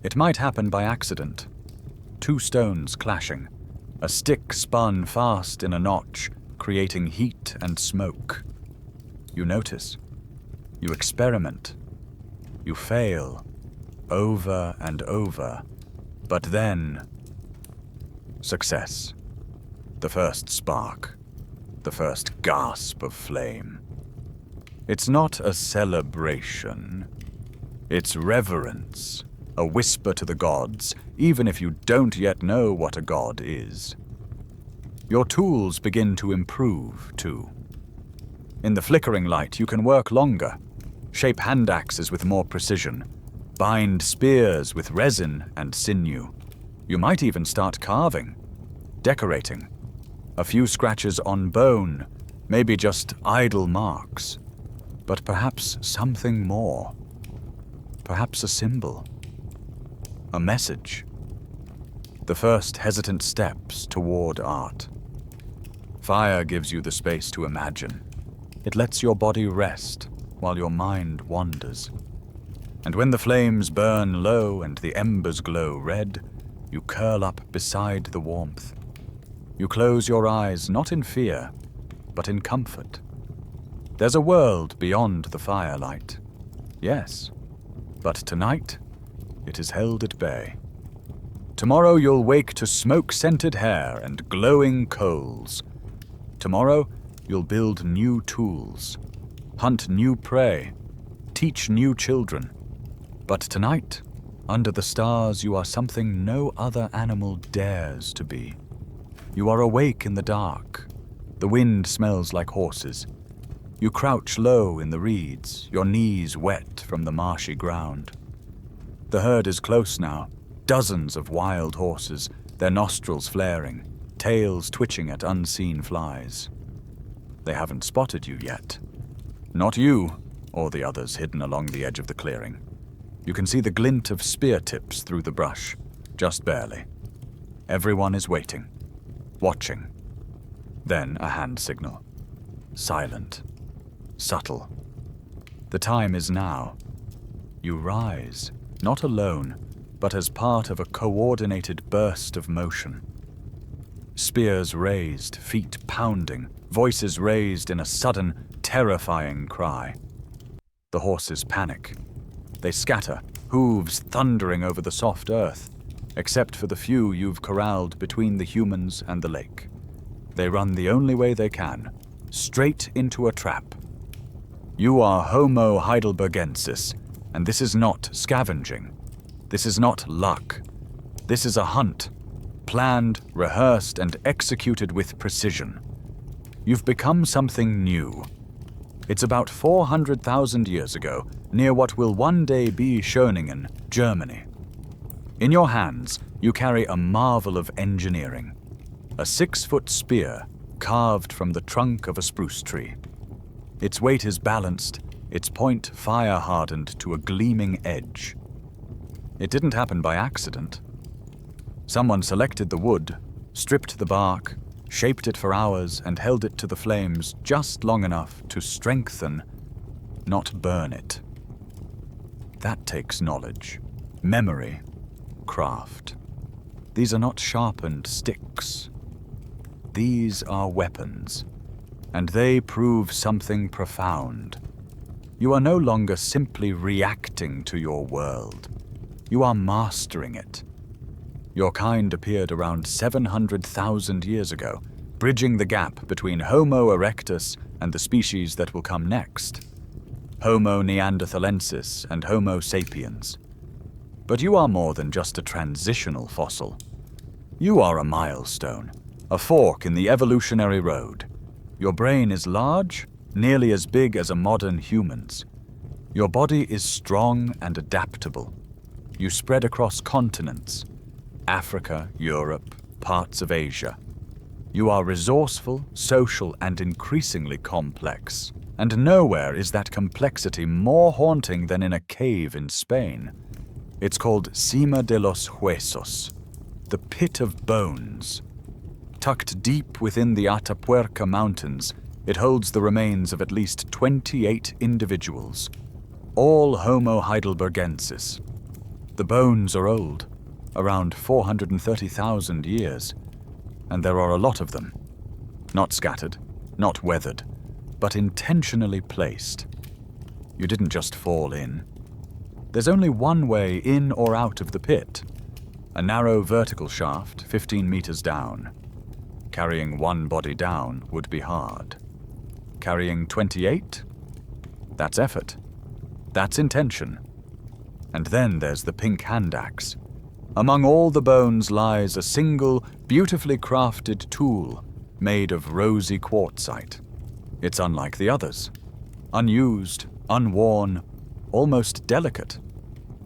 It might happen by accident. Two stones clashing, a stick spun fast in a notch, creating heat and smoke. You notice. You experiment. You fail, over and over. But then, success. The first spark. The first gasp of flame. It's not a celebration. It's reverence. A whisper to the gods, even if you don't yet know what a god is. Your tools begin to improve, too. In the flickering light, you can work longer, shape handaxes with more precision, bind spears with resin and sinew. You might even start carving, decorating. A few scratches on bone, maybe just idle marks, but perhaps something more. Perhaps a symbol. A message. The first hesitant steps toward art. Fire gives you the space to imagine. It lets your body rest while your mind wanders. And when the flames burn low and the embers glow red, you curl up beside the warmth. You close your eyes not in fear, but in comfort. There's a world beyond the firelight. Yes, but tonight, it is held at bay. Tomorrow you'll wake to smoke-scented hair and glowing coals. Tomorrow you'll build new tools, hunt new prey, teach new children. But tonight, under the stars, you are something no other animal dares to be. You are awake in the dark. The wind smells like horses. You crouch low in the reeds, your knees wet from the marshy ground. The herd is close now, dozens of wild horses, their nostrils flaring, tails twitching at unseen flies. They haven't spotted you yet. Not you, or the others hidden along the edge of the clearing. You can see the glint of spear tips through the brush, just barely. Everyone is waiting, watching. Then a hand signal. Silent, subtle. The time is now. You rise. Not alone, but as part of a coordinated burst of motion. Spears raised, feet pounding, voices raised in a sudden, terrifying cry. The horses panic. They scatter, hooves thundering over the soft earth, except for the few you've corralled between the humans and the lake. They run the only way they can, straight into a trap. You are Homo heidelbergensis, and this is not scavenging. This is not luck. This is a hunt, planned, rehearsed, and executed with precision. You've become something new. It's about 400,000 years ago, near what will one day be Schoningen, Germany. In your hands, you carry a marvel of engineering. A 6-foot spear carved from the trunk of a spruce tree. Its weight is balanced, its point fire-hardened to a gleaming edge. It didn't happen by accident. Someone selected the wood, stripped the bark, shaped it for hours, and held it to the flames just long enough to strengthen, not burn it. That takes knowledge, memory, craft. These are not sharpened sticks. These are weapons, and they prove something profound. You are no longer simply reacting to your world. You are mastering it. Your kind appeared around 700,000 years ago, bridging the gap between Homo erectus and the species that will come next, Homo neanderthalensis and Homo sapiens. But you are more than just a transitional fossil. You are a milestone, a fork in the evolutionary road. Your brain is large, nearly as big as a modern human's. Your body is strong and adaptable. You spread across continents, Africa, Europe, parts of Asia. You are resourceful, social, and increasingly complex. And nowhere is that complexity more haunting than in a cave in Spain. It's called Cima de los Huesos, the pit of bones. Tucked deep within the Atapuerca Mountains, it holds the remains of at least 28 individuals, all Homo heidelbergensis. The bones are old, around 430,000 years, and there are a lot of them. Not scattered, not weathered, but intentionally placed. You didn't just fall in. There's only one way in or out of the pit. A narrow vertical shaft 15 meters down. Carrying one body down would be hard. Carrying 28? That's effort. That's intention. And then there's the pink handax. Among all the bones lies a single, beautifully crafted tool made of rosy quartzite. It's unlike the others. Unused, unworn, almost delicate.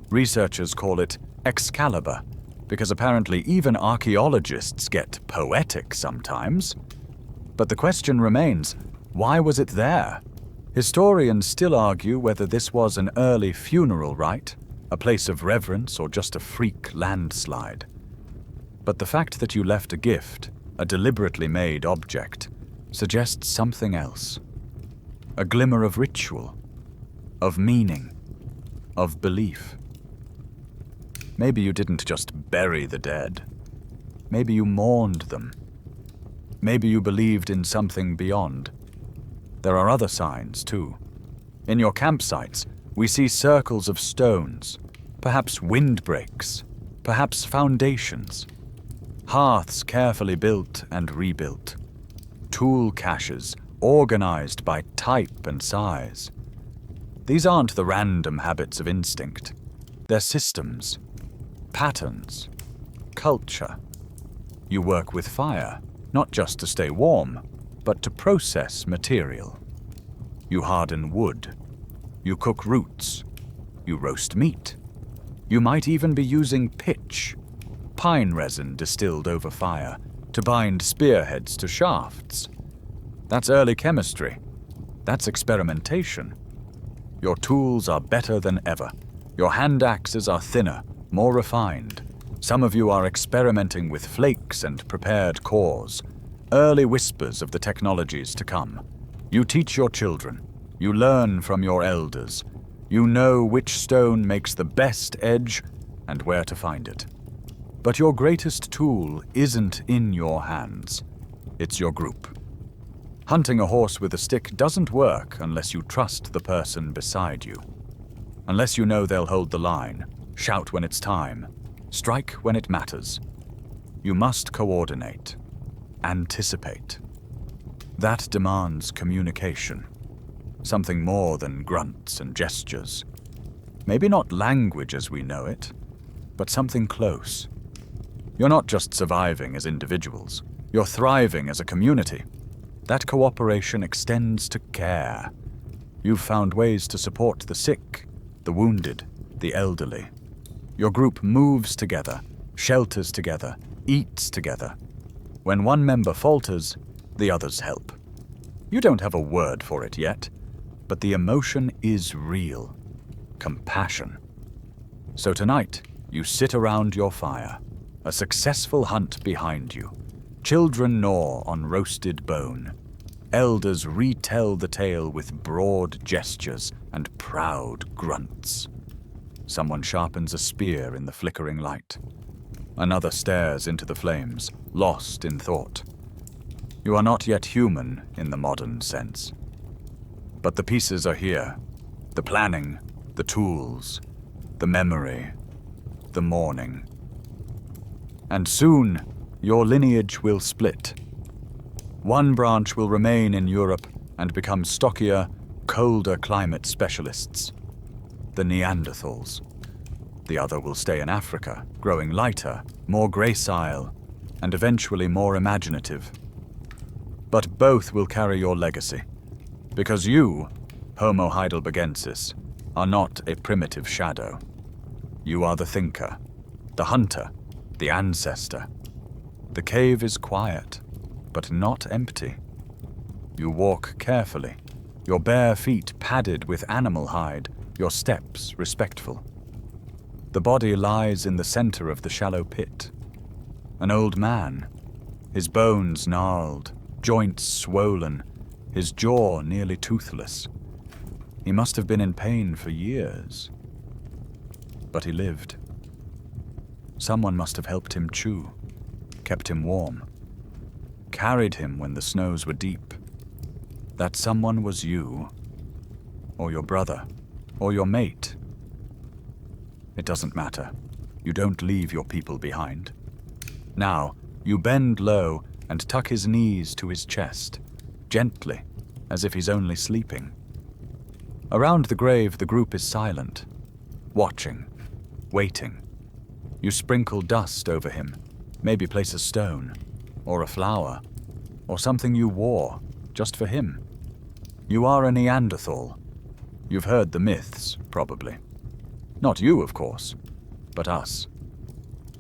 Researchers call it Excalibur, because apparently even archaeologists get poetic sometimes. But the question remains, why was it there? Historians still argue whether this was an early funeral rite, a place of reverence, or just a freak landslide. But the fact that you left a gift, a deliberately made object, suggests something else. A glimmer of ritual, of meaning, of belief. Maybe you didn't just bury the dead. Maybe you mourned them. Maybe you believed in something beyond. There are other signs, too. In your campsites, we see circles of stones, perhaps windbreaks, perhaps foundations. Hearths carefully built and rebuilt. Tool caches organized by type and size. These aren't the random habits of instinct. They're systems, patterns, culture. You work with fire, not just to stay warm, but to process material. You harden wood. You cook roots. You roast meat. You might even be using pitch, pine resin distilled over fire, to bind spearheads to shafts. That's early chemistry. That's experimentation. Your tools are better than ever. Your hand axes are thinner, more refined. Some of you are experimenting with flakes and prepared cores, early whispers of the technologies to come. You teach your children. You learn from your elders. You know which stone makes the best edge and where to find it. But your greatest tool isn't in your hands. It's your group. Hunting a horse with a stick doesn't work unless you trust the person beside you. Unless you know they'll hold the line, shout when it's time, strike when it matters. You must coordinate, anticipate. That demands communication. Something more than grunts and gestures. Maybe not language as we know it, but something close. You're not just surviving as individuals, you're thriving as a community. That cooperation extends to care. You've found ways to support the sick, the wounded, the elderly. Your group moves together, shelters together, eats together. When one member falters, the others help. You don't have a word for it yet, but the emotion is real. Compassion. So tonight, you sit around your fire, a successful hunt behind you. Children gnaw on roasted bone. Elders retell the tale with broad gestures and proud grunts. Someone sharpens a spear in the flickering light. Another stares into the flames, lost in thought. You are not yet human in the modern sense. But the pieces are here. The planning, the tools, the memory, the mourning. And soon, your lineage will split. One branch will remain in Europe and become stockier, colder climate specialists, the Neanderthals. The other will stay in Africa, growing lighter, more gracile, and eventually more imaginative. But both will carry your legacy, because you, Homo heidelbergensis, are not a primitive shadow. You are the thinker, the hunter, the ancestor. The cave is quiet, but not empty. You walk carefully, your bare feet padded with animal hide, your steps respectful. The body lies in the center of the shallow pit. An old man, his bones gnarled, joints swollen, his jaw nearly toothless. He must have been in pain for years. But he lived. Someone must have helped him chew, kept him warm, carried him when the snows were deep. That someone was you, or your brother, or your mate. It doesn't matter. You don't leave your people behind. Now, you bend low and tuck his knees to his chest, gently, as if he's only sleeping. Around the grave, the group is silent, watching, waiting. You sprinkle dust over him, maybe place a stone, or a flower, or something you wore, just for him. You are a Neanderthal. You've heard the myths, probably. Not you, of course, but us.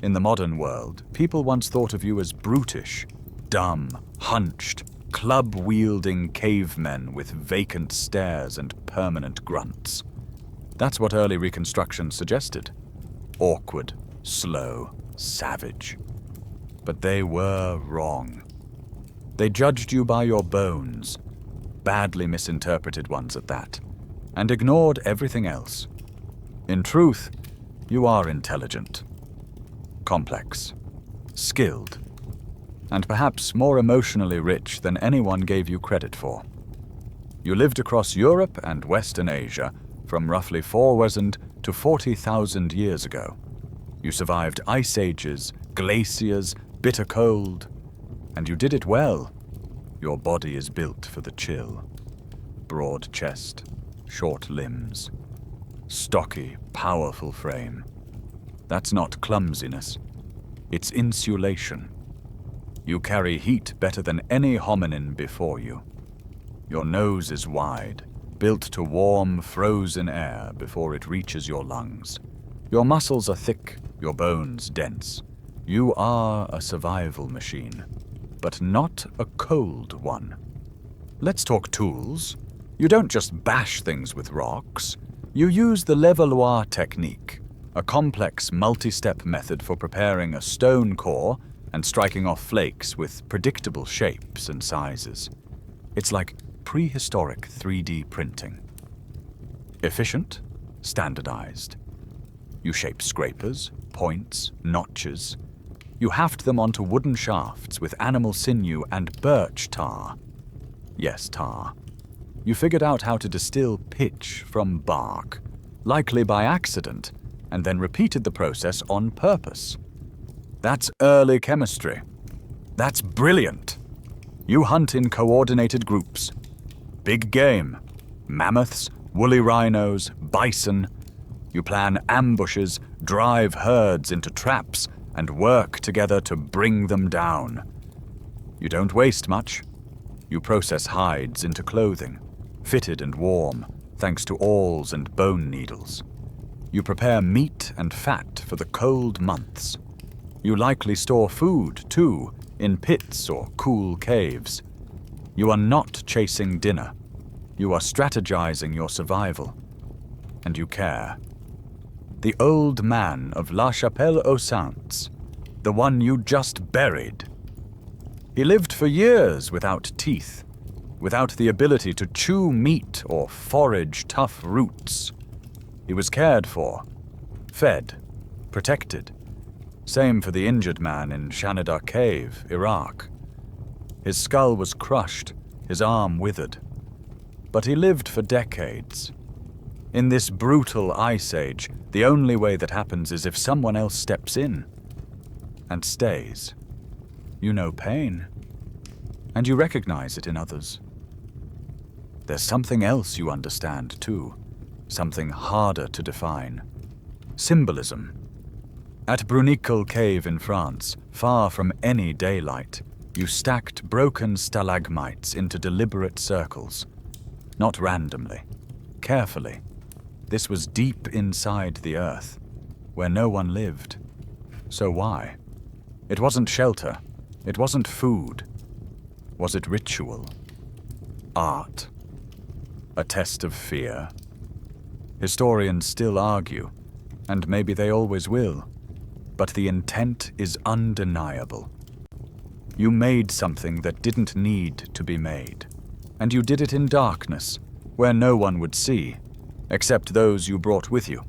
In the modern world, people once thought of you as brutish, dumb, hunched, club-wielding cavemen with vacant stares and permanent grunts. That's what early reconstruction suggested. Awkward, slow, savage. But they were wrong. They judged you by your bones, badly misinterpreted ones at that, and ignored everything else. In truth, you are intelligent, complex, skilled, and perhaps more emotionally rich than anyone gave you credit for. You lived across Europe and Western Asia from roughly 4,000 to 40,000 years ago. You survived ice ages, glaciers, bitter cold, and you did it well. Your body is built for the chill. Broad chest, short limbs, stocky, powerful frame. That's not clumsiness. It's insulation. You carry heat better than any hominin before you. Your nose is wide, built to warm, frozen air before it reaches your lungs. Your muscles are thick, your bones dense. You are a survival machine, but not a cold one. Let's talk tools. You don't just bash things with rocks. You use the Levallois technique, a complex multi-step method for preparing a stone core and striking off flakes with predictable shapes and sizes. It's like prehistoric 3D printing. Efficient, standardized. You shape scrapers, points, notches. You haft them onto wooden shafts with animal sinew and birch tar. Yes, tar. You figured out how to distill pitch from bark, likely by accident, and then repeated the process on purpose. That's early chemistry. That's brilliant. You hunt in coordinated groups. Big game. Mammoths, woolly rhinos, bison. You plan ambushes, drive herds into traps, and work together to bring them down. You don't waste much. You process hides into clothing, fitted and warm, thanks to awls and bone needles. You prepare meat and fat for the cold months. You likely store food, too, in pits or cool caves. You are not chasing dinner. You are strategizing your survival. And you care. The old man of La Chapelle aux Saints, the one you just buried. He lived for years without teeth, without the ability to chew meat or forage tough roots. He was cared for, fed, protected. Same for the injured man in Shanidar Cave, Iraq. His skull was crushed, his arm withered. But he lived for decades. In this brutal ice age, the only way that happens is if someone else steps in and stays. You know pain, and you recognize it in others. There's something else you understand, too, something harder to define. Symbolism. At Brunicle Cave in France, far from any daylight, you stacked broken stalagmites into deliberate circles. Not randomly, carefully. This was deep inside the earth, where no one lived. So why? It wasn't shelter. It wasn't food. Was it ritual? Art? A test of fear? Historians still argue, and maybe they always will, but the intent is undeniable. You made something that didn't need to be made, and you did it in darkness, where no one would see, except those you brought with you.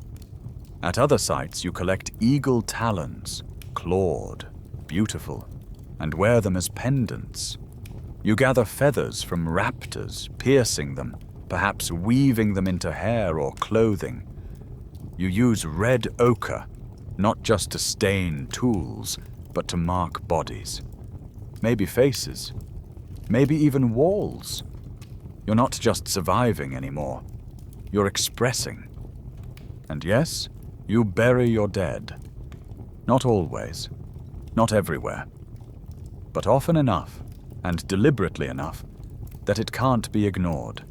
At other sites, you collect eagle talons, clawed, beautiful, and wear them as pendants. You gather feathers from raptors, piercing them, perhaps weaving them into hair or clothing. You use red ochre, not just to stain tools, but to mark bodies. Maybe faces. Maybe even walls. You're not just surviving anymore. You're expressing. And yes, you bury your dead. Not always. Not everywhere. But often enough, and deliberately enough, that it can't be ignored.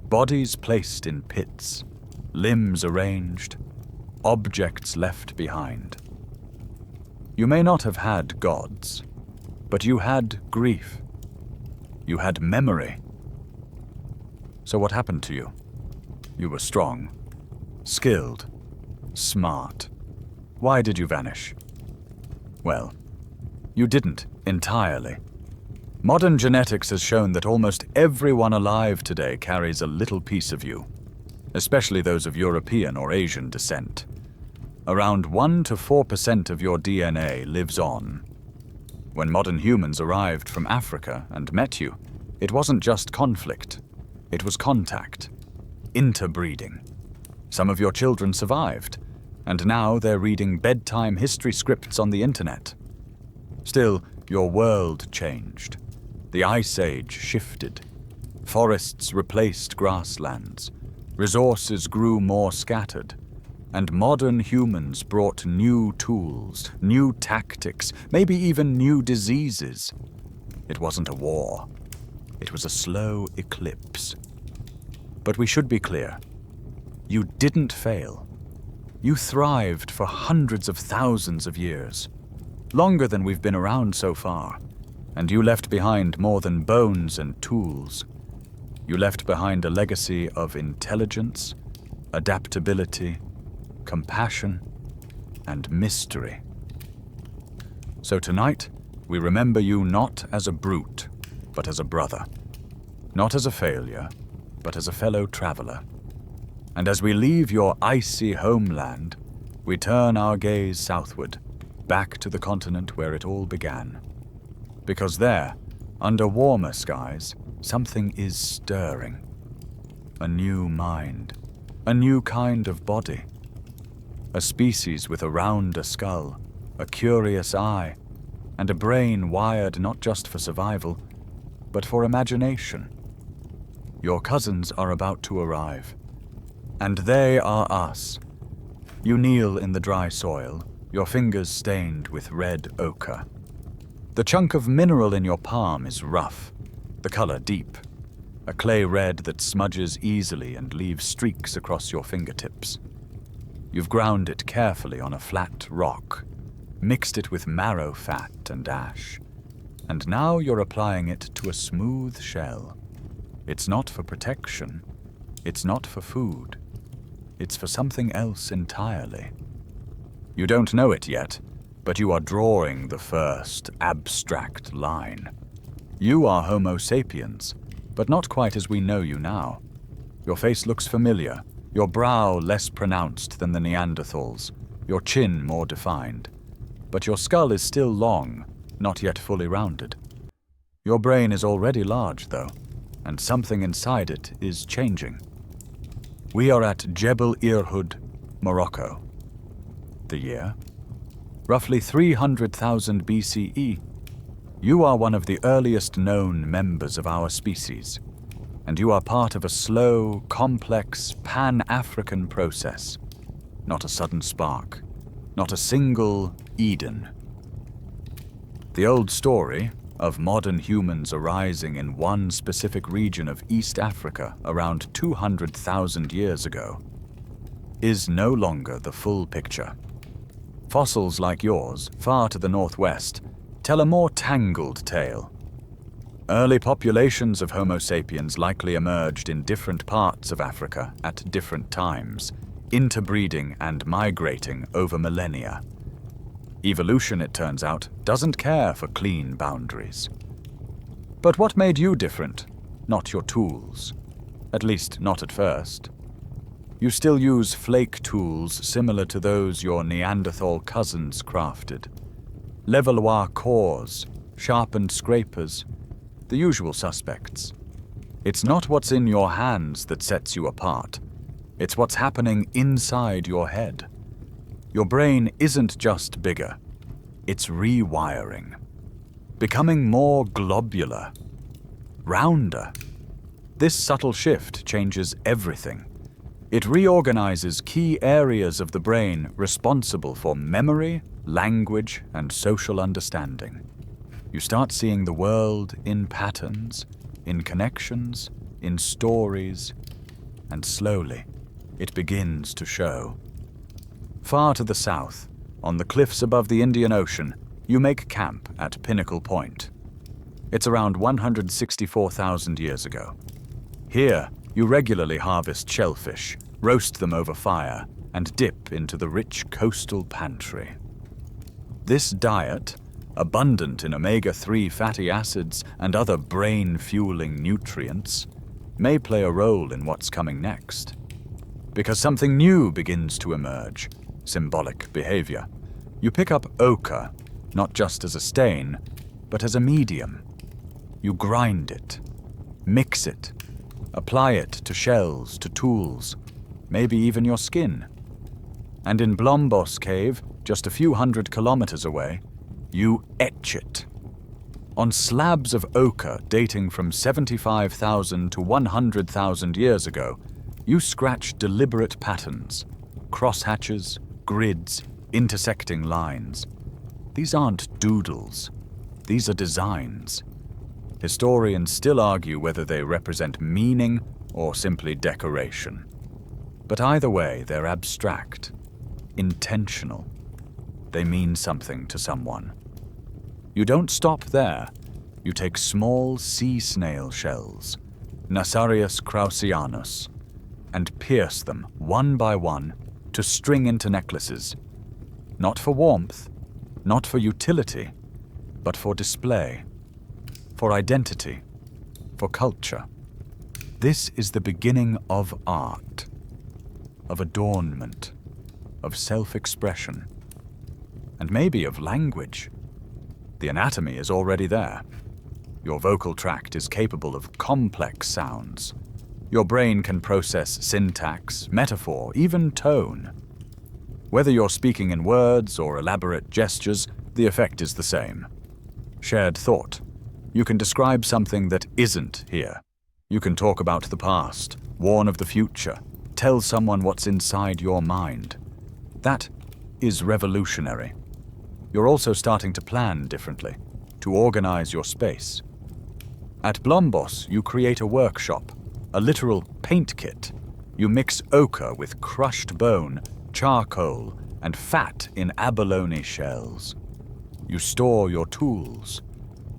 Bodies placed in pits, limbs arranged, objects left behind. You may not have had gods, but you had grief. You had memory. So what happened to you? You were strong, skilled, smart. Why did you vanish? Well, you didn't entirely. Modern genetics has shown that almost everyone alive today carries a little piece of you, especially those of European or Asian descent. Around 1 to 4% of your DNA lives on. When modern humans arrived from Africa and met you, it wasn't just conflict. It was contact, interbreeding. Some of your children survived, and now they're reading bedtime history scripts on the internet. Still, your world changed. The Ice Age shifted. Forests replaced grasslands. Resources grew more scattered. And modern humans brought new tools, new tactics, maybe even new diseases. It wasn't a war. It was a slow eclipse. But we should be clear. You didn't fail. You thrived for hundreds of thousands of years, longer than we've been around so far, and you left behind more than bones and tools. You left behind a legacy of intelligence, adaptability, compassion, and mystery. So tonight, we remember you not as a brute, but as a brother. Not as a failure, but as a fellow traveler. And as we leave your icy homeland, we turn our gaze southward, back to the continent where it all began. Because there, under warmer skies, something is stirring. A new mind, a new kind of body. A species with a rounder skull, a curious eye, and a brain wired not just for survival, but for imagination. Your cousins are about to arrive, and they are us. You kneel in the dry soil, your fingers stained with red ochre. The chunk of mineral in your palm is rough, the color deep, a clay red that smudges easily and leaves streaks across your fingertips. You've ground it carefully on a flat rock, mixed it with marrow fat and ash, and now you're applying it to a smooth shell. It's not for protection, it's not for food, it's for something else entirely. You don't know it yet, but you are drawing the first abstract line. You are Homo sapiens, but not quite as we know you now. Your face looks familiar, your brow less pronounced than the Neanderthals, your chin more defined. But your skull is still long, not yet fully rounded. Your brain is already large, though, and something inside it is changing. We are at Jebel Irhoud, Morocco. The year? Roughly 300,000 BCE. You are one of the earliest known members of our species, and you are part of a slow, complex, pan-African process. Not a sudden spark, not a single Eden. The old story of modern humans arising in one specific region of East Africa around 200,000 years ago is no longer the full picture. Fossils like yours, far to the northwest, tell a more tangled tale. Early populations of Homo sapiens likely emerged in different parts of Africa at different times, interbreeding and migrating over millennia. Evolution, it turns out, doesn't care for clean boundaries. But what made you different? Not your tools. At least not at first. You still use flake tools similar to those your Neanderthal cousins crafted. Levallois cores, sharpened scrapers, the usual suspects. It's not what's in your hands that sets you apart. It's what's happening inside your head. Your brain isn't just bigger. It's rewiring. Becoming more globular. Rounder. This subtle shift changes everything. It reorganizes key areas of the brain responsible for memory, language, and social understanding. You start seeing the world in patterns, in connections, in stories, and slowly, it begins to show. Far to the south, on the cliffs above the Indian Ocean, you make camp at Pinnacle Point. It's around 164,000 years ago. Here, you regularly harvest shellfish, roast them over fire, and dip into the rich coastal pantry. This diet, abundant in omega-3 fatty acids and other brain-fueling nutrients, may play a role in what's coming next. Because something new begins to emerge, symbolic behavior. You pick up ochre, not just as a stain, but as a medium. You grind it, mix it, apply it to shells, to tools, maybe even your skin. And in Blombos Cave, just a few hundred kilometers away, you etch it. On slabs of ochre dating from 75,000 to 100,000 years ago, you scratch deliberate patterns, crosshatches, grids, intersecting lines. These aren't doodles. These are designs. Historians still argue whether they represent meaning or simply decoration. But either way, they're abstract, intentional. They mean something to someone. You don't stop there. You take small sea snail shells, Nasarius kraussianus, and pierce them one by one to string into necklaces. Not for warmth, not for utility, but for display, for identity, for culture. This is the beginning of art, of adornment, of self-expression, and maybe of language. The anatomy is already there. Your vocal tract is capable of complex sounds. Your brain can process syntax, metaphor, even tone. Whether you're speaking in words or elaborate gestures, the effect is the same. Shared thought. You can describe something that isn't here. You can talk about the past, warn of the future, tell someone what's inside your mind. That is revolutionary. You're also starting to plan differently, to organize your space. At Blombos, you create a workshop, a literal paint kit. You mix ochre with crushed bone, charcoal, and fat in abalone shells. You store your tools.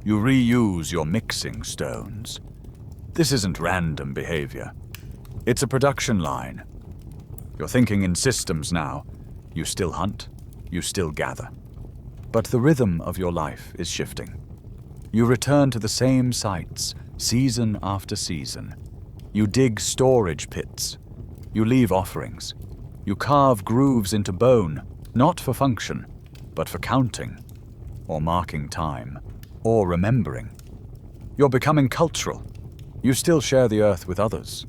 You reuse your mixing stones. This isn't random behavior. It's a production line. You're thinking in systems now. You still hunt. You still gather. But the rhythm of your life is shifting. You return to the same sites, season after season. You dig storage pits. You leave offerings. You carve grooves into bone, not for function, but for counting, or marking time, or remembering. You're becoming cultural. You still share the earth with others.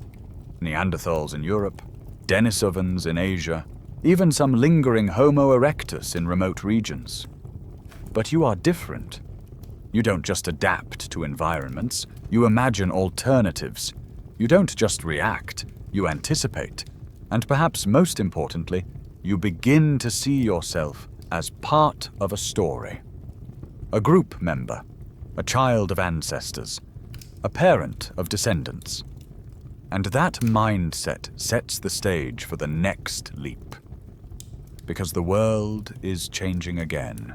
Neanderthals in Europe, Denisovans in Asia, even some lingering Homo erectus in remote regions. But you are different. You don't just adapt to environments, you imagine alternatives. You don't just react, you anticipate. And perhaps most importantly, you begin to see yourself as part of a story. A group member, a child of ancestors, a parent of descendants. And that mindset sets the stage for the next leap. Because the world is changing again.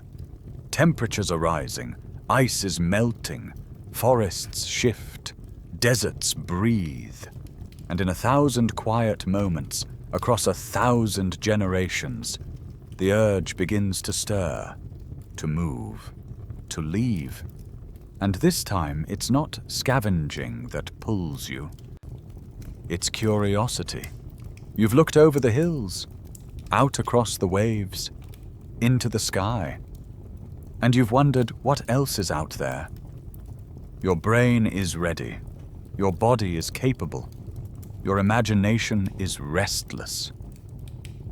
Temperatures are rising, ice is melting, forests shift, deserts breathe. And in 1,000 quiet moments, across 1,000 generations, the urge begins to stir, to move, to leave. And this time, it's not scavenging that pulls you. It's curiosity. You've looked over the hills, out across the waves, into the sky. And you've wondered what else is out there. Your brain is ready. Your body is capable. Your imagination is restless.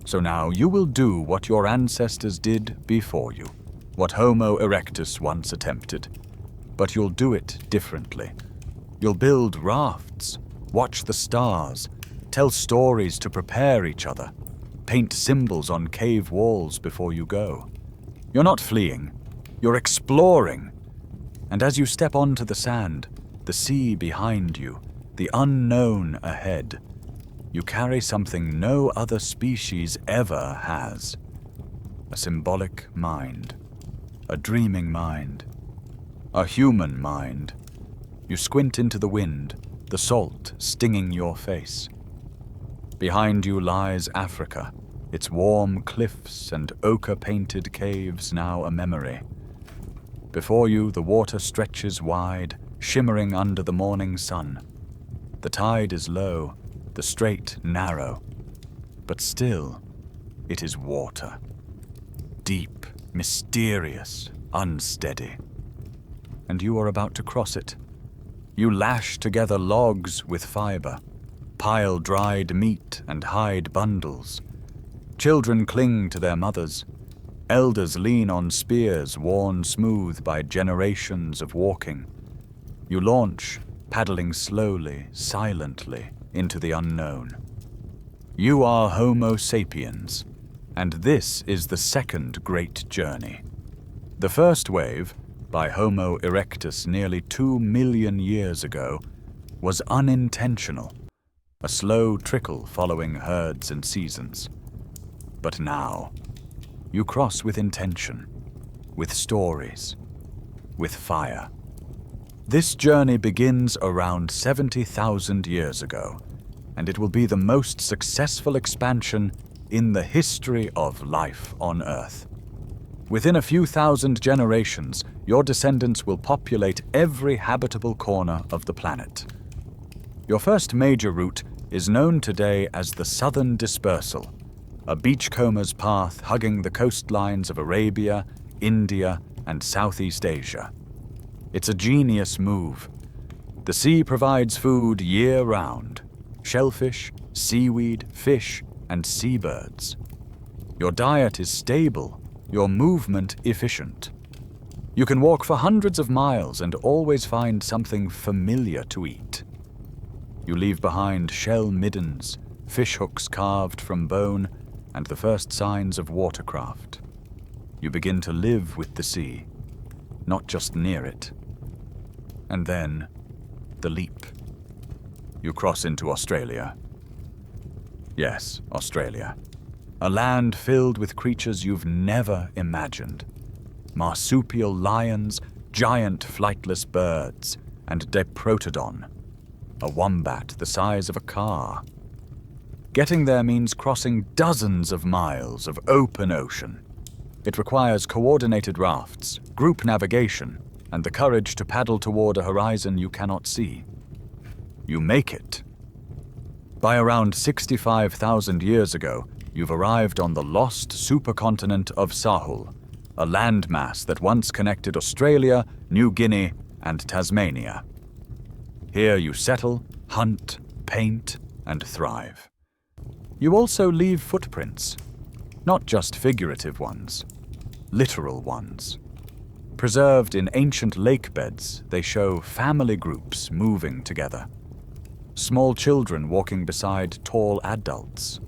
So now you will do what your ancestors did before you, what Homo erectus once attempted. But you'll do it differently. You'll build rafts, watch the stars, tell stories to prepare each other, paint symbols on cave walls before you go. You're not fleeing, you're exploring. And as you step onto the sand, the sea behind you, the unknown ahead, you carry something no other species ever has. A symbolic mind, a dreaming mind, a human mind. You squint into the wind, the salt stinging your face. Behind you lies Africa, its warm cliffs and ochre-painted caves now a memory. Before you, the water stretches wide, shimmering under the morning sun. The tide is low, the strait narrow, but still, it is water. Deep, mysterious, unsteady. And you are about to cross it. You lash together logs with fiber, pile dried meat and hide bundles. Children cling to their mothers. Elders lean on spears worn smooth by generations of walking. You launch, paddling slowly, silently, into the unknown. You are Homo sapiens, and this is the second great journey. The first wave, by Homo erectus nearly 2 million years ago, was unintentional, a slow trickle following herds and seasons. But now, you cross with intention, with stories, with fire. This journey begins around 70,000 years ago, and it will be the most successful expansion in the history of life on Earth. Within a few thousand generations, your descendants will populate every habitable corner of the planet. Your first major route is known today as the Southern Dispersal, a beachcomber's path hugging the coastlines of Arabia, India, and Southeast Asia. It's a genius move. The sea provides food year-round: shellfish, seaweed, fish, and seabirds. Your diet is stable, your movement efficient. You can walk for hundreds of miles and always find something familiar to eat. You leave behind shell middens, fish hooks carved from bone, and the first signs of watercraft. You begin to live with the sea, not just near it. And then, the leap. You cross into Australia. Yes, Australia. A land filled with creatures you've never imagined. Marsupial lions, giant flightless birds, and Diprotodon, a wombat the size of a car. Getting there means crossing dozens of miles of open ocean. It requires coordinated rafts, group navigation, and the courage to paddle toward a horizon you cannot see. You make it. By around 65,000 years ago, you've arrived on the lost supercontinent of Sahul, a landmass that once connected Australia, New Guinea, and Tasmania. Here you settle, hunt, paint, and thrive. You also leave footprints, not just figurative ones, literal ones. Preserved in ancient lake beds, they show family groups moving together. Small children walking beside tall adults.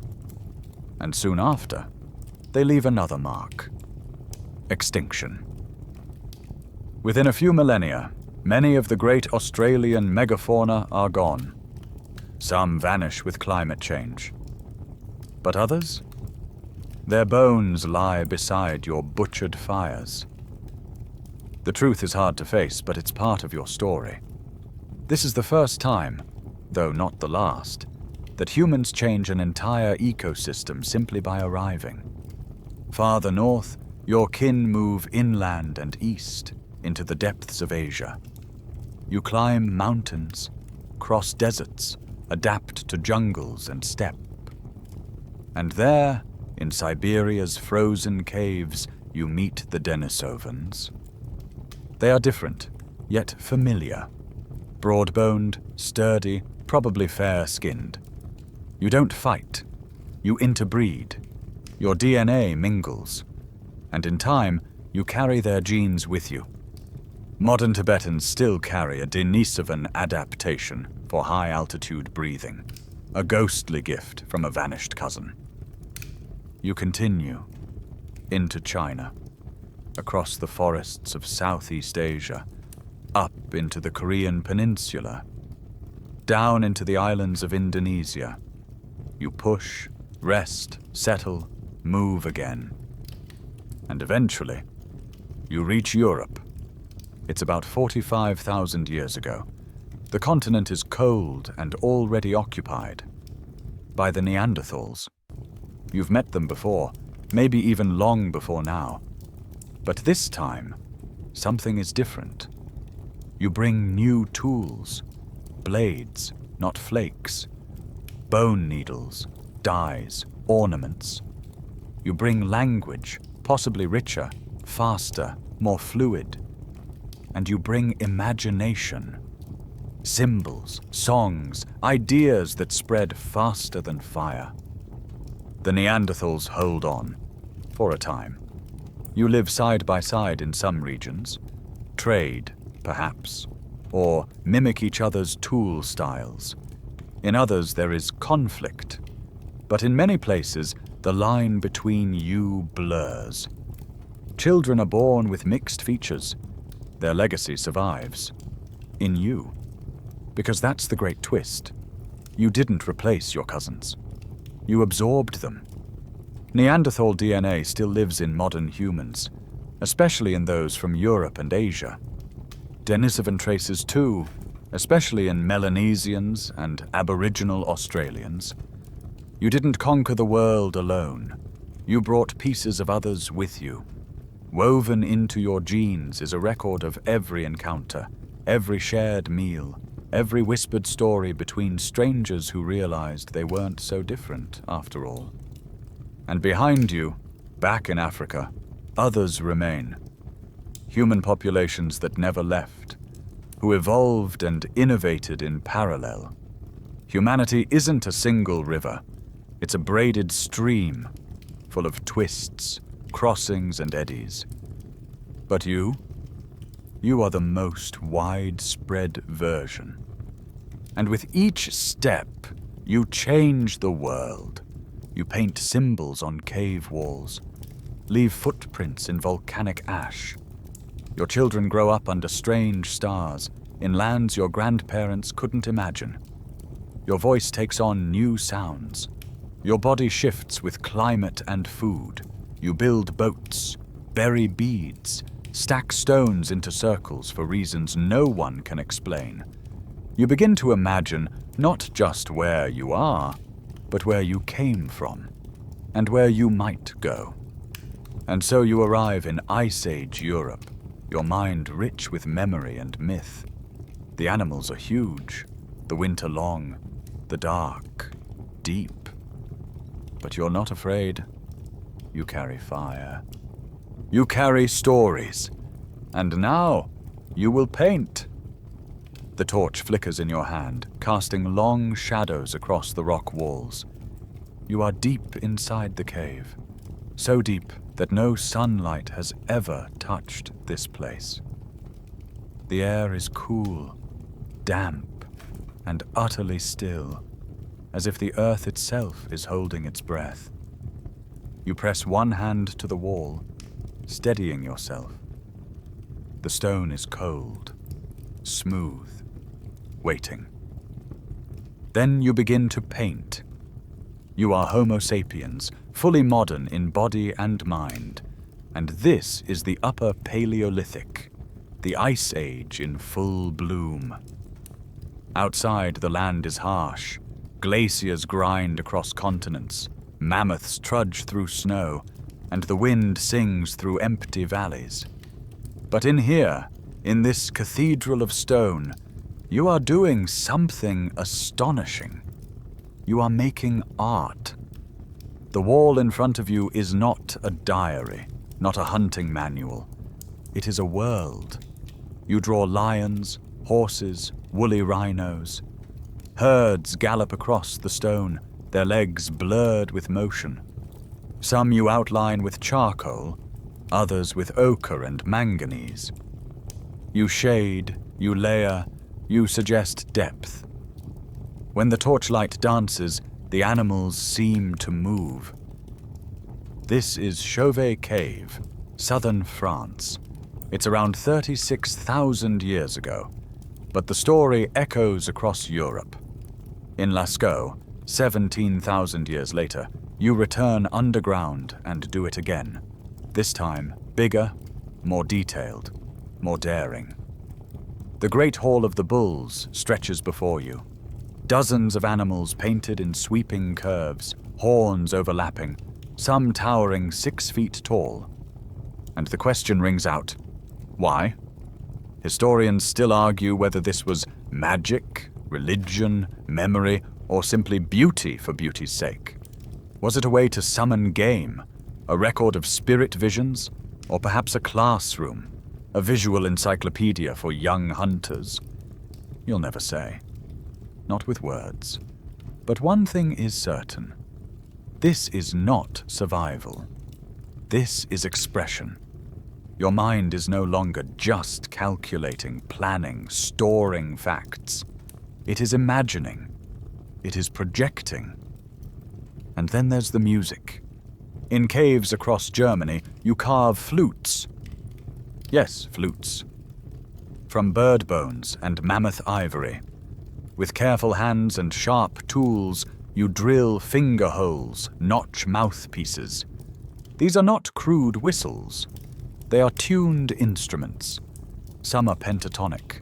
And soon after, they leave another mark: extinction. Within a few millennia, many of the great Australian megafauna are gone. Some vanish with climate change. But others? Their bones lie beside your butchered fires. The truth is hard to face, but it's part of your story. This is the first time, though not the last, that humans change an entire ecosystem simply by arriving. Farther north, your kin move inland and east into the depths of Asia. You climb mountains, cross deserts, adapt to jungles and steppe. And there, in Siberia's frozen caves, you meet the Denisovans. They are different, yet familiar. Broad-boned, sturdy, probably fair-skinned. You don't fight. You interbreed. Your DNA mingles. And in time, you carry their genes with you. Modern Tibetans still carry a Denisovan adaptation for high-altitude breathing, a ghostly gift from a vanished cousin. You continue into China, across the forests of Southeast Asia, up into the Korean peninsula, down into the islands of Indonesia. You push, rest, settle, move again. And eventually, you reach Europe. It's about 45,000 years ago. The continent is cold and already occupied by the Neanderthals. You've met them before, maybe even long before now. But this time, something is different. You bring new tools, blades, not flakes, bone needles, dyes, ornaments. You bring language, possibly richer, faster, more fluid. And you bring imagination, symbols, songs, ideas that spread faster than fire. The Neanderthals hold on, for a time. You live side by side in some regions, trade, perhaps, or mimic each other's tool styles. In others, there is conflict. But in many places, the line between you blurs. Children are born with mixed features. Their legacy survives. In you. Because that's the great twist. You didn't replace your cousins. You absorbed them. Neanderthal DNA still lives in modern humans, especially in those from Europe and Asia. Denisovan traces too, especially in Melanesians and Aboriginal Australians. You didn't conquer the world alone. You brought pieces of others with you. Woven into your genes is a record of every encounter, every shared meal, every whispered story between strangers who realized they weren't so different after all. And behind you, back in Africa, others remain. Human populations that never left, who evolved and innovated in parallel. Humanity isn't a single river. It's a braided stream, full of twists, crossings, and eddies. But you are the most widespread version. And with each step, you change the world. You paint symbols on cave walls, leave footprints in volcanic ash. Your children grow up under strange stars, in lands your grandparents couldn't imagine. Your voice takes on new sounds. Your body shifts with climate and food. You build boats, bury beads, stack stones into circles for reasons no one can explain. You begin to imagine not just where you are, but where you came from, and where you might go. And so you arrive in Ice Age Europe, your mind rich with memory and myth. The animals are huge, the winter long, the dark, deep. But you're not afraid. You carry fire. You carry stories. And now, you will paint. The torch flickers in your hand, casting long shadows across the rock walls. You are deep inside the cave. So deep that no sunlight has ever touched this place. The air is cool, damp, and utterly still, as if the earth itself is holding its breath. You press one hand to the wall, steadying yourself. The stone is cold, smooth, waiting. Then you begin to paint. You are Homo sapiens, fully modern in body and mind, and this is the Upper Paleolithic, the Ice Age in full bloom. Outside, the land is harsh. Glaciers grind across continents, mammoths trudge through snow, and the wind sings through empty valleys. But in here, in this cathedral of stone, you are doing something astonishing. You are making art. The wall in front of you is not a diary, not a hunting manual. It is a world. You draw lions, horses, woolly rhinos. Herds gallop across the stone, their legs blurred with motion. Some you outline with charcoal, others with ochre and manganese. You shade, you layer, you suggest depth. When the torchlight dances, the animals seem to move. This is Chauvet Cave, southern France. It's around 36,000 years ago, but the story echoes across Europe. In Lascaux, 17,000 years later, you return underground and do it again. This time, bigger, more detailed, more daring. The Great Hall of the Bulls stretches before you. Dozens of animals painted in sweeping curves, horns overlapping, some towering 6 feet tall. And the question rings out, why? Historians still argue whether this was magic, religion, memory, or simply beauty for beauty's sake. Was it a way to summon game, a record of spirit visions, or perhaps a classroom, a visual encyclopedia for young hunters? You'll never say. Not with words. But one thing is certain. This is not survival. This is expression. Your mind is no longer just calculating, planning, storing facts. It is imagining. It is projecting. And then there's the music. In caves across Germany, you carve flutes. Yes, flutes. From bird bones and mammoth ivory. With careful hands and sharp tools, you drill finger holes, notch mouthpieces. These are not crude whistles. They are tuned instruments. Some are pentatonic.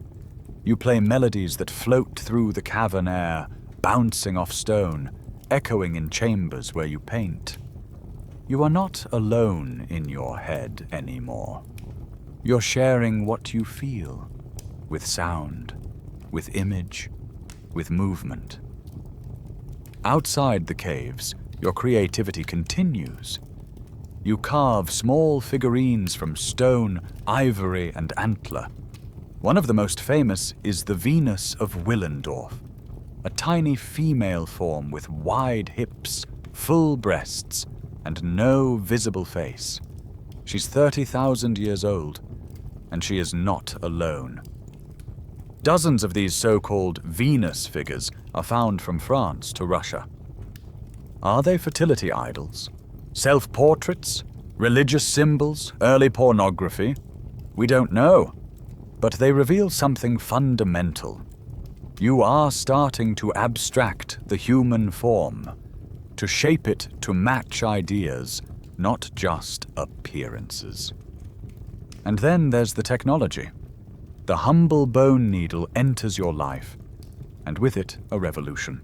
You play melodies that float through the cavern air, bouncing off stone, echoing in chambers where you paint. You are not alone in your head anymore. You're sharing what you feel, with sound, with image, with movement. Outside the caves, your creativity continues. You carve small figurines from stone, ivory, and antler. One of the most famous is the Venus of Willendorf, a tiny female form with wide hips, full breasts, and no visible face. She's 30,000 years old, and she is not alone. Dozens of these so-called Venus figures are found from France to Russia. Are they fertility idols? Self-portraits? Religious symbols? Early pornography? We don't know, but they reveal something fundamental. You are starting to abstract the human form, to shape it to match ideas, not just appearances. And then there's the technology. The humble bone needle enters your life, and with it, a revolution.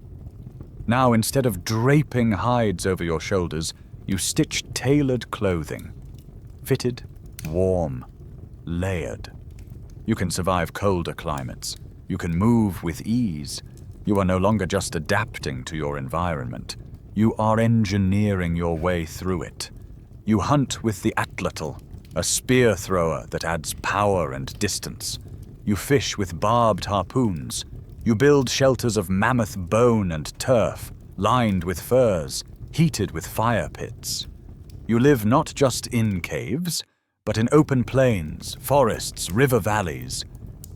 Now, instead of draping hides over your shoulders, you stitch tailored clothing. Fitted, warm, layered. You can survive colder climates. You can move with ease. You are no longer just adapting to your environment. You are engineering your way through it. You hunt with the atlatl, a spear thrower that adds power and distance. You fish with barbed harpoons. You build shelters of mammoth bone and turf, lined with furs, heated with fire pits. You live not just in caves, but in open plains, forests, river valleys.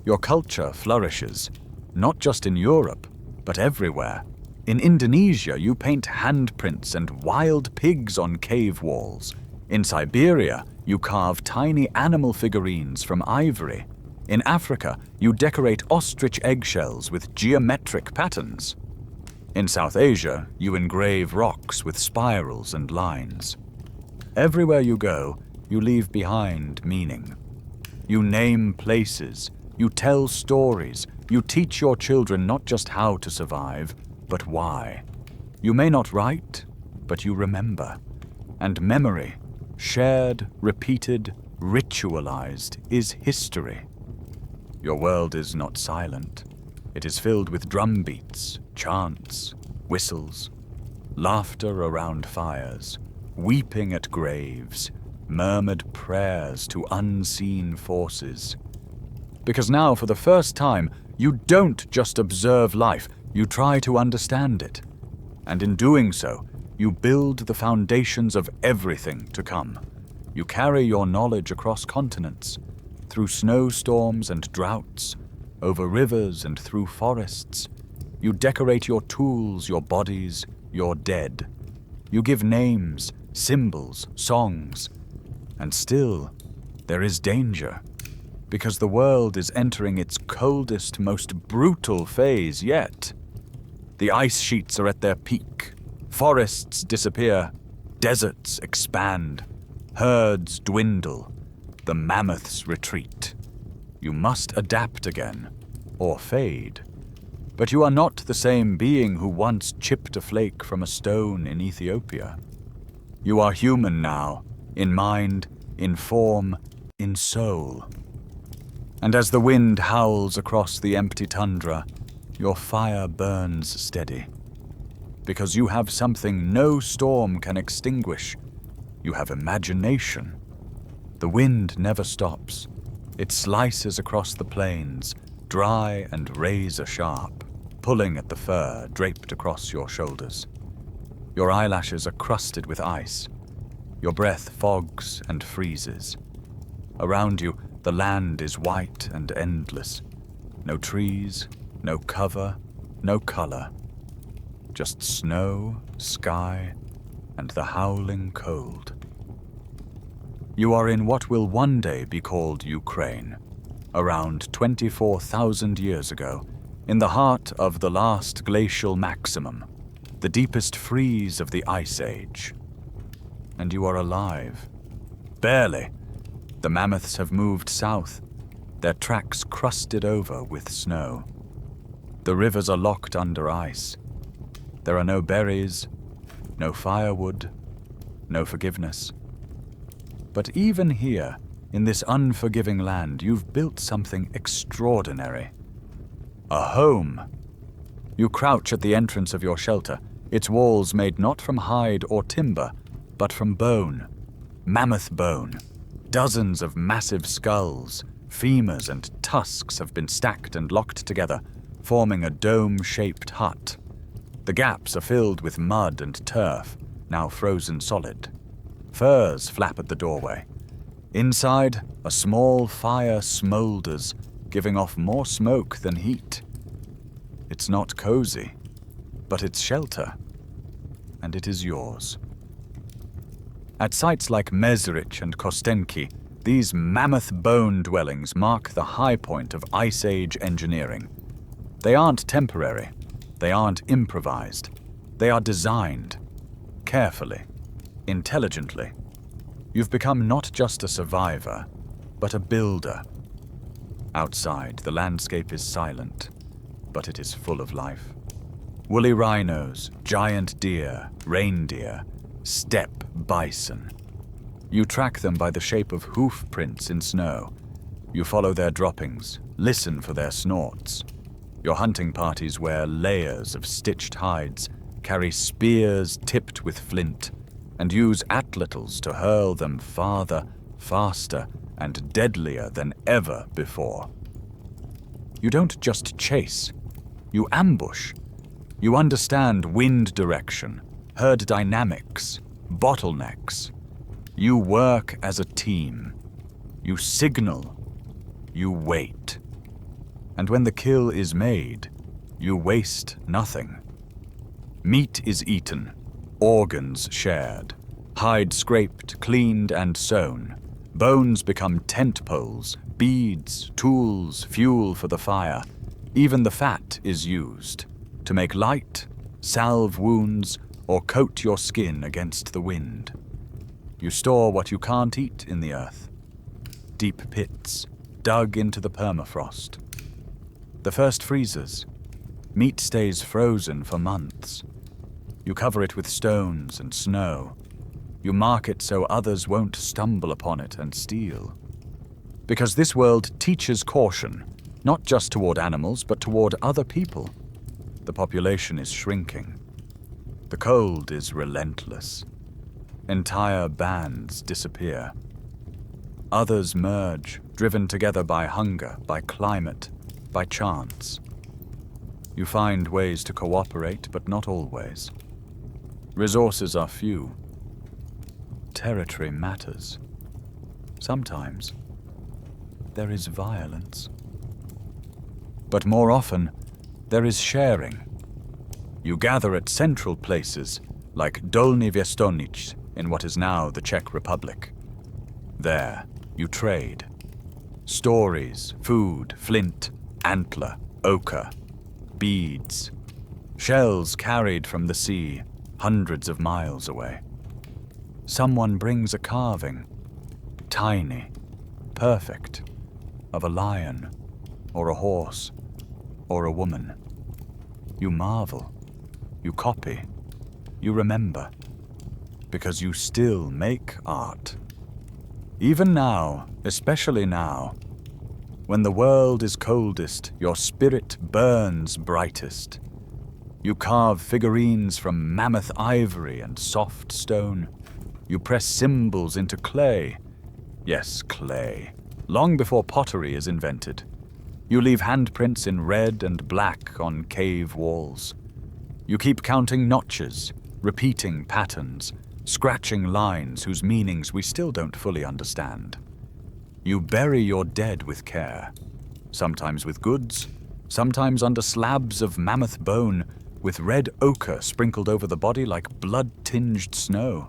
Your culture flourishes, not just in Europe, but everywhere. In Indonesia, you paint handprints and wild pigs on cave walls. In Siberia, you carve tiny animal figurines from ivory. In Africa, you decorate ostrich eggshells with geometric patterns. In South Asia, you engrave rocks with spirals and lines. Everywhere you go, you leave behind meaning. You name places, you tell stories, you teach your children not just how to survive, but why. You may not write, but you remember. And memory, shared, repeated, ritualized, is history. Your world is not silent. It is filled with drumbeats, chants, whistles, laughter around fires, weeping at graves, murmured prayers to unseen forces. Because now, for the first time, you don't just observe life, you try to understand it. And in doing so, you build the foundations of everything to come. You carry your knowledge across continents, through snowstorms and droughts, over rivers and through forests. You decorate your tools, your bodies, your dead. You give names, symbols, songs. And still, there is danger, because the world is entering its coldest, most brutal phase yet. The ice sheets are at their peak. Forests disappear. Deserts expand. Herds dwindle. The mammoths retreat. You must adapt again, or fade. But you are not the same being who once chipped a flake from a stone in Ethiopia. You are human now, in mind, in form, in soul. And as the wind howls across the empty tundra, your fire burns steady. Because you have something no storm can extinguish. You have imagination. The wind never stops. It slices across the plains, dry and razor sharp, pulling at the fur draped across your shoulders. Your eyelashes are crusted with ice. Your breath fogs and freezes. Around you, the land is white and endless. No trees, no cover, no color. Just snow, sky, and the howling cold. You are in what will one day be called Ukraine, around 24,000 years ago, in the heart of the last glacial maximum, the deepest freeze of the Ice Age. And you are alive. Barely. The mammoths have moved south, their tracks crusted over with snow. The rivers are locked under ice. There are no berries, no firewood, no forgiveness. But even here, in this unforgiving land, you've built something extraordinary. A home. You crouch at the entrance of your shelter, its walls made not from hide or timber, but from bone, mammoth bone. Dozens of massive skulls, femurs and tusks have been stacked and locked together, forming a dome-shaped hut. The gaps are filled with mud and turf, now frozen solid. Furs flap at the doorway. Inside, a small fire smolders, giving off more smoke than heat. It's not cozy, but it's shelter, and it is yours. At sites like Mezrich and Kostenki, these mammoth bone dwellings mark the high point of Ice Age engineering. They aren't temporary. They aren't improvised. They are designed, carefully, intelligently. You've become not just a survivor, but a builder. Outside, the landscape is silent, but it is full of life. Woolly rhinos, giant deer, reindeer, steppe bison. You track them by the shape of hoof prints in snow. You follow their droppings, listen for their snorts. Your hunting parties wear layers of stitched hides, carry spears tipped with flint, and use atlatls to hurl them farther, faster, and deadlier than ever before. You don't just chase, you ambush. You understand wind direction, herd dynamics, bottlenecks. You work as a team. You signal. You wait. And when the kill is made, you waste nothing. Meat is eaten, organs shared, hide scraped, cleaned, and sewn. Bones become tent poles, beads, tools, fuel for the fire. Even the fat is used to make light, salve wounds, or coat your skin against the wind. You store what you can't eat in the earth. Deep pits, dug into the permafrost. The first freezes. Meat stays frozen for months. You cover it with stones and snow. You mark it so others won't stumble upon it and steal. Because this world teaches caution, not just toward animals, but toward other people. The population is shrinking. The cold is relentless. Entire bands disappear. Others merge, driven together by hunger, by climate, by chance. You find ways to cooperate, but not always. Resources are few. Territory matters. Sometimes there is violence. But more often, there is sharing. You gather at central places like Dolny Viestonic in what is now the Czech Republic. There, you trade. Stories, food, flint, antler, ochre, beads, shells carried from the sea hundreds of miles away. Someone brings a carving, tiny, perfect, of a lion, or a horse, or a woman. You marvel, you copy, you remember, because you still make art. Even now, especially now, when the world is coldest, your spirit burns brightest. You carve figurines from mammoth ivory and soft stone. You press symbols into clay. Yes, clay. Long before pottery is invented. You leave handprints in red and black on cave walls. You keep counting notches, repeating patterns, scratching lines whose meanings we still don't fully understand. You bury your dead with care, sometimes with goods, sometimes under slabs of mammoth bone with red ochre sprinkled over the body like blood-tinged snow.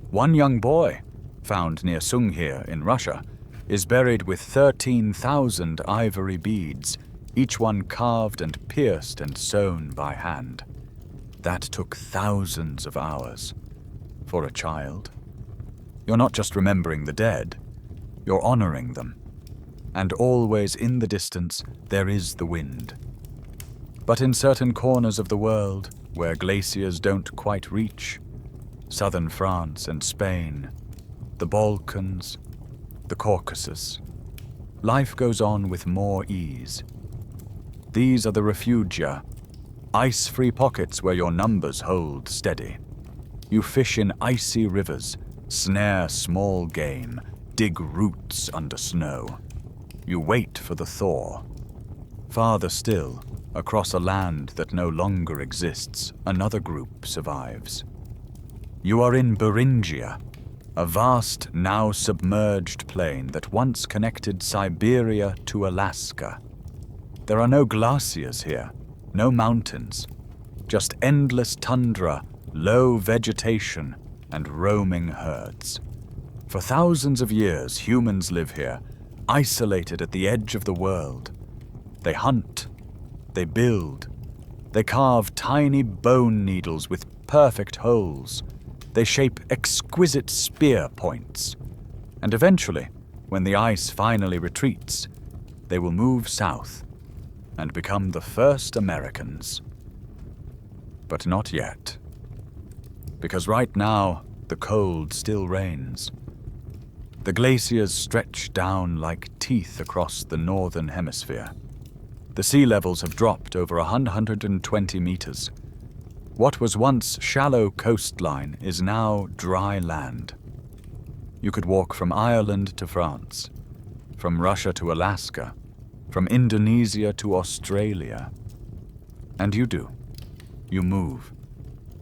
One young boy, found near Sunghir in Russia, is buried with 13,000 ivory beads, each one carved and pierced and sewn by hand. That took thousands of hours. For a child. You're not just remembering the dead, you're honoring them. And always in the distance, there is the wind. But in certain corners of the world, where glaciers don't quite reach, southern France and Spain, the Balkans, the Caucasus, life goes on with more ease. These are the refugia, ice-free pockets where your numbers hold steady. You fish in icy rivers, snare small game, dig roots under snow. You wait for the thaw. Farther still, across a land that no longer exists, another group survives. You are in Beringia, a vast, now submerged plain that once connected Siberia to Alaska. There are no glaciers here, no mountains, just endless tundra, low vegetation, and roaming herds. For thousands of years, humans live here, isolated at the edge of the world. They hunt, they build, they carve tiny bone needles with perfect holes. They shape exquisite spear points. And eventually, when the ice finally retreats, they will move south and become the first Americans. But not yet. Because right now, the cold still reigns. The glaciers stretch down like teeth across the northern hemisphere. The sea levels have dropped over 120 meters. What was once shallow coastline is now dry land. You could walk from Ireland to France, from Russia to Alaska, from Indonesia to Australia. And you do. You move,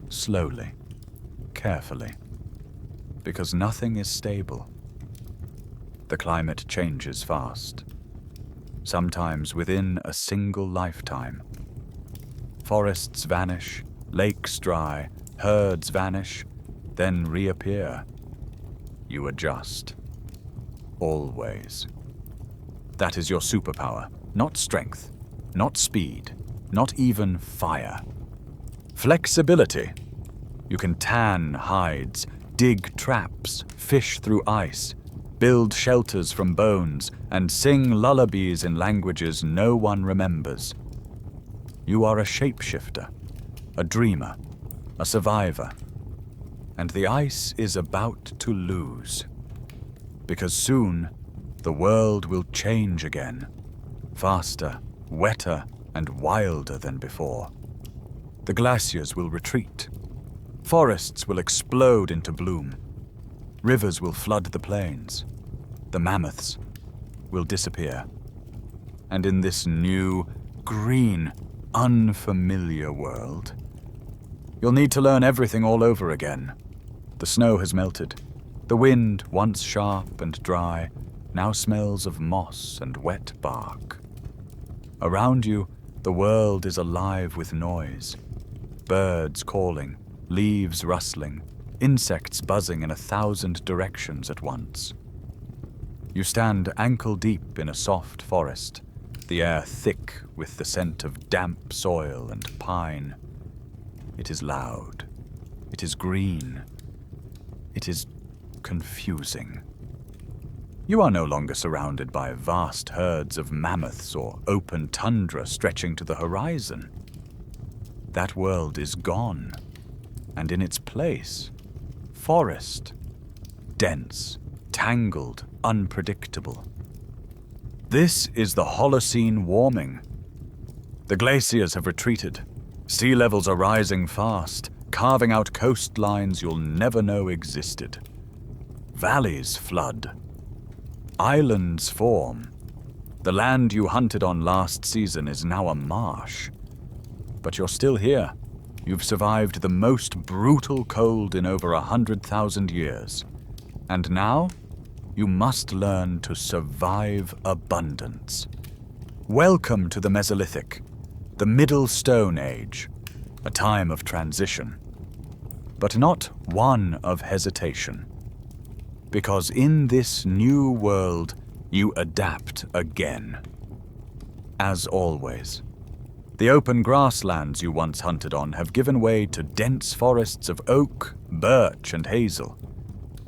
slowly, carefully. because nothing is stable. The climate changes fast, sometimes within a single lifetime. Forests vanish, lakes dry, herds vanish, then reappear. You adjust. Always. That is your superpower, not strength, not speed, not even fire. Flexibility. You can tan hides, dig traps, fish through ice, build shelters from bones, and sing lullabies in languages no one remembers. You are a shapeshifter, a dreamer, a survivor. And the ice is about to lose. Because soon, the world will change again, faster, wetter, and wilder than before. The glaciers will retreat. Forests will explode into bloom. Rivers will flood the plains. The mammoths will disappear. And in this new, green, unfamiliar world, you'll need to learn everything all over again. The snow has melted. The wind, once sharp and dry, now smells of moss and wet bark. Around you, the world is alive with noise. Birds calling, leaves rustling, insects buzzing in 1,000 directions at once. You stand ankle-deep in a soft forest, the air thick with the scent of damp soil and pine. It is loud. It is green. It is confusing. You are no longer surrounded by vast herds of mammoths or open tundra stretching to the horizon. That world is gone, and in its place, forest, dense, tangled, unpredictable. This is the Holocene warming. The glaciers have retreated. Sea levels are rising fast, carving out coastlines you'll never know existed. Valleys flood. Islands form. The land you hunted on last season is now a marsh. But you're still here. You've survived the most brutal cold in over 100,000 years. And now, you must learn to survive abundance. Welcome to the Mesolithic, the Middle Stone Age, a time of transition. But not one of hesitation. Because in this new world, you adapt again. As always, the open grasslands you once hunted on have given way to dense forests of oak, birch, and hazel.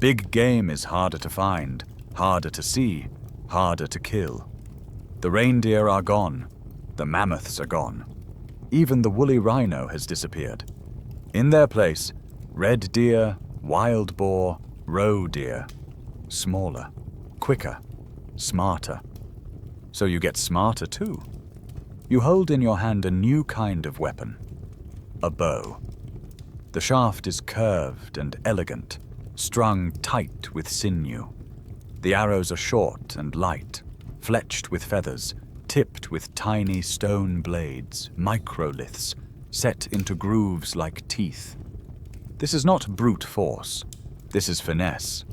Big game is harder to find, harder to see, harder to kill. The reindeer are gone. The mammoths are gone. Even the woolly rhino has disappeared. In their place, red deer, wild boar, roe deer. Smaller, quicker, smarter. So you get smarter too. You hold in your hand a new kind of weapon. A bow. The shaft is curved and elegant, strung tight with sinew. The arrows are short and light, fletched with feathers, tipped with tiny stone blades, microliths, set into grooves like teeth. This is not brute force. This is finesse.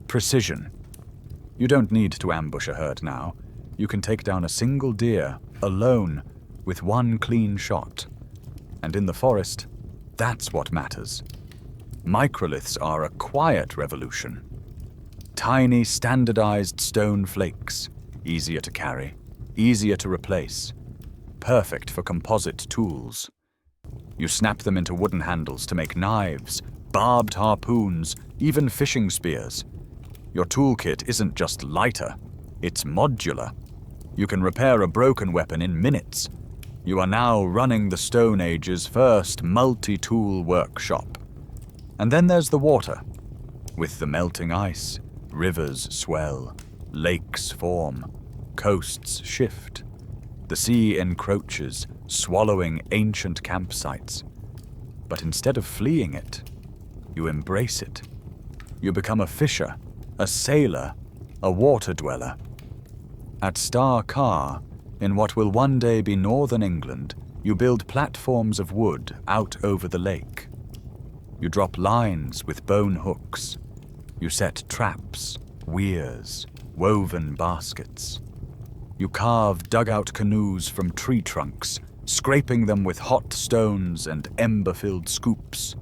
Precision. You don't need to ambush a herd now. You can take down a single deer, alone, with one clean shot. And in the forest, that's what matters. Microliths are a quiet revolution. Tiny, standardized stone flakes, easier to carry, easier to replace, perfect for composite tools. You snap them into wooden handles to make knives, barbed harpoons, even fishing spears. Your toolkit isn't just lighter, it's modular. You can repair a broken weapon in minutes. You are now running the Stone Age's first multi-tool workshop. And then there's the water. With the melting ice, rivers swell, lakes form, coasts shift. The sea encroaches, swallowing ancient campsites. But instead of fleeing it, you embrace it. You become a fisher, a sailor, a water dweller. At Star Car, in what will one day be northern England, you build platforms of wood out over the lake. You drop lines with bone hooks. You set traps, weirs, woven baskets. You carve dugout canoes from tree trunks, scraping them with hot stones and ember-filled scoops.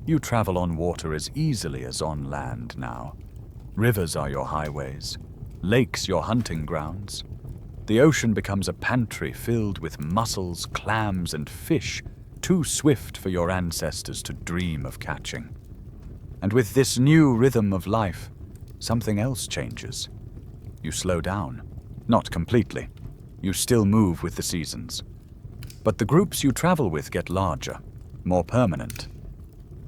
You travel on water as easily as on land now. Rivers are your highways, lakes your hunting grounds. The ocean becomes a pantry filled with mussels, clams, and fish, too swift for your ancestors to dream of catching. And with this new rhythm of life, something else changes. You slow down. Not completely. You still move with the seasons. But the groups you travel with get larger, more permanent.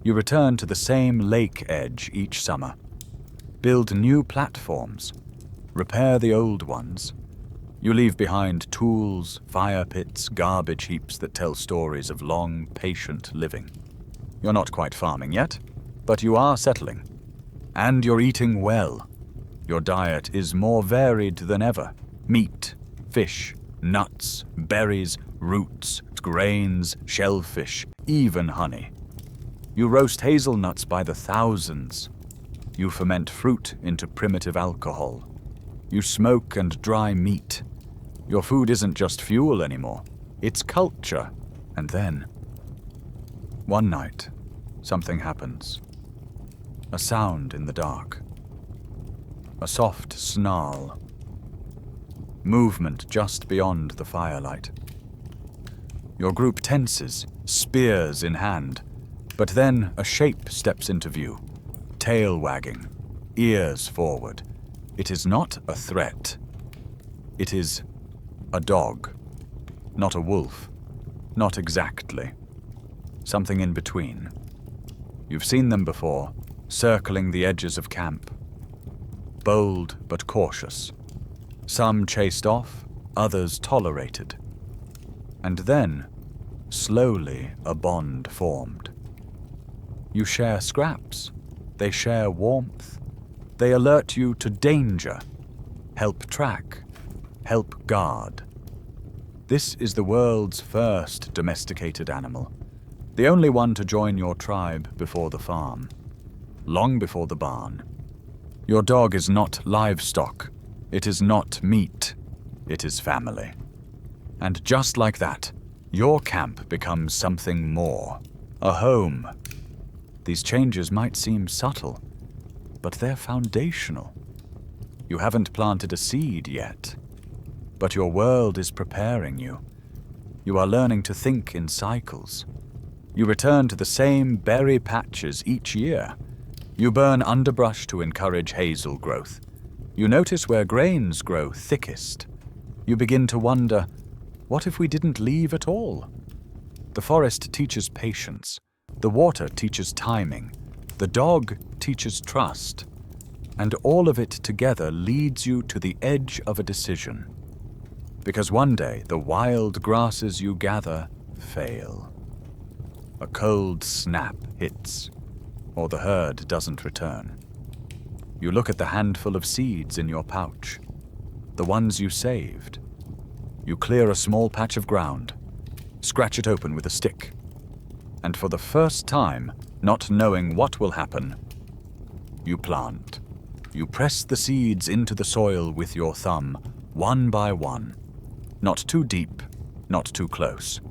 You return to the same lake edge each summer. Build new platforms. Repair the old ones. You leave behind tools, fire pits, garbage heaps that tell stories of long, patient living. You're not quite farming yet, but you are settling. And you're eating well. Your diet is more varied than ever. Meat, fish, nuts, berries, roots, grains, shellfish, even honey. You roast hazelnuts by the thousands. You ferment fruit into primitive alcohol. You smoke and dry meat. Your food isn't just fuel anymore. It's culture. And then, one night, something happens. A sound in the dark. A soft snarl. Movement just beyond the firelight. Your group tenses, spears in hand, but then a shape steps into view, tail wagging, ears forward. It is not a threat. It is a dog, not a wolf, not exactly. Something in between. You've seen them before, circling the edges of camp. Bold but cautious. Some chased off, others tolerated. And then, slowly, a bond formed. You share scraps. They share warmth. They alert you to danger, help track, help guard. This is the world's first domesticated animal, the only one to join your tribe before the farm, long before the barn. Your dog is not livestock. It is not meat. It is family. And just like that, your camp becomes something more, a home. These changes might seem subtle, but they're foundational. You haven't planted a seed yet, but your world is preparing you. You are learning to think in cycles. You return to the same berry patches each year. You burn underbrush to encourage hazel growth. You notice where grains grow thickest. You begin to wonder, what if we didn't leave at all? The forest teaches patience. The water teaches timing. The dog teaches trust. And all of it together leads you to the edge of a decision. Because one day the wild grasses you gather fail. A cold snap hits, or the herd doesn't return. You look at the handful of seeds in your pouch, the ones you saved. You clear a small patch of ground, scratch it open with a stick, and for the first time, not knowing what will happen, you plant. You press the seeds into the soil with your thumb, one by one. Not too deep, not too close.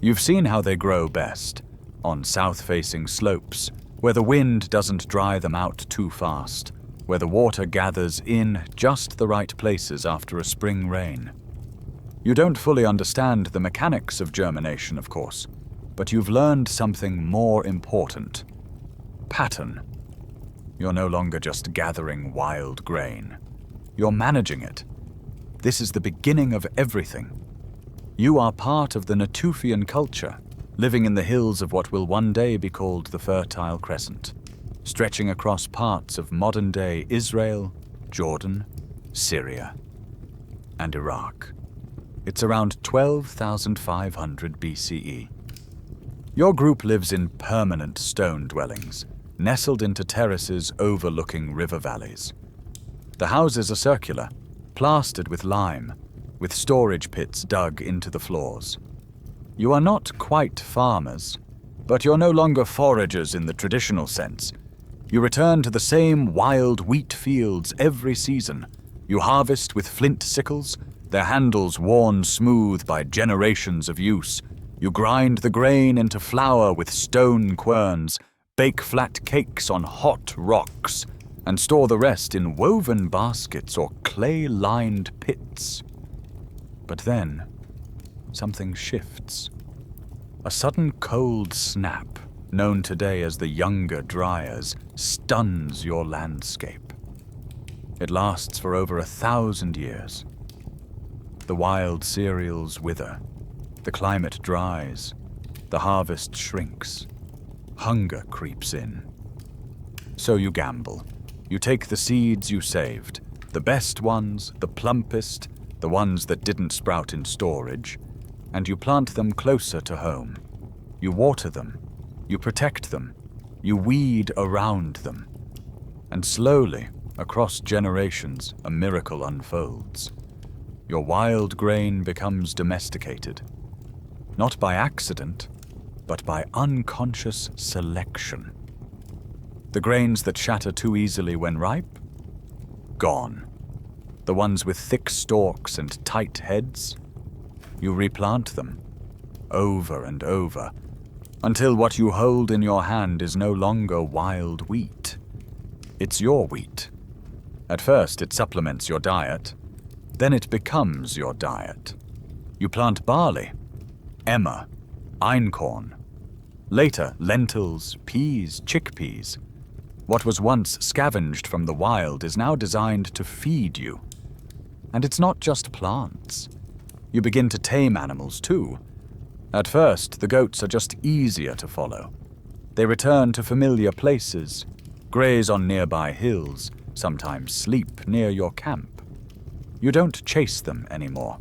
You've seen how they grow best, on south-facing slopes, where the wind doesn't dry them out too fast, where the water gathers in just the right places after a spring rain. You don't fully understand the mechanics of germination, of course, but you've learned something more important. Pattern. You're no longer just gathering wild grain. You're managing it. This is the beginning of everything. You are part of the Natufian culture, living in the hills of what will one day be called the Fertile Crescent, stretching across parts of modern-day Israel, Jordan, Syria, and Iraq. It's around 12,500 BCE. Your group lives in permanent stone dwellings, nestled into terraces overlooking river valleys. The houses are circular, plastered with lime, with storage pits dug into the floors. You are not quite farmers, but you're no longer foragers in the traditional sense. You return to the same wild wheat fields every season. You harvest with flint sickles, their handles worn smooth by generations of use. You grind the grain into flour with stone querns, bake flat cakes on hot rocks, and store the rest in woven baskets or clay-lined pits. But then, something shifts. A sudden cold snap, known today as the Younger Dryas, stuns your landscape. It lasts for over 1,000 years. The wild cereals wither, the climate dries, the harvest shrinks, hunger creeps in. So you gamble. You take the seeds you saved, the best ones, the plumpest, the ones that didn't sprout in storage, and you plant them closer to home. You water them, you protect them, you weed around them. And slowly, across generations, a miracle unfolds. Your wild grain becomes domesticated, not by accident, but by unconscious selection. The grains that shatter too easily when ripe? Gone. The ones with thick stalks and tight heads? You replant them, over and over, until what you hold in your hand is no longer wild wheat. It's your wheat. At first it supplements your diet, then it becomes your diet. You plant barley, emmer, einkorn. Later, lentils, peas, chickpeas. What was once scavenged from the wild is now designed to feed you. And it's not just plants. You begin to tame animals too. At first, the goats are just easier to follow. They return to familiar places, graze on nearby hills, sometimes sleep near your camp. You don't chase them anymore.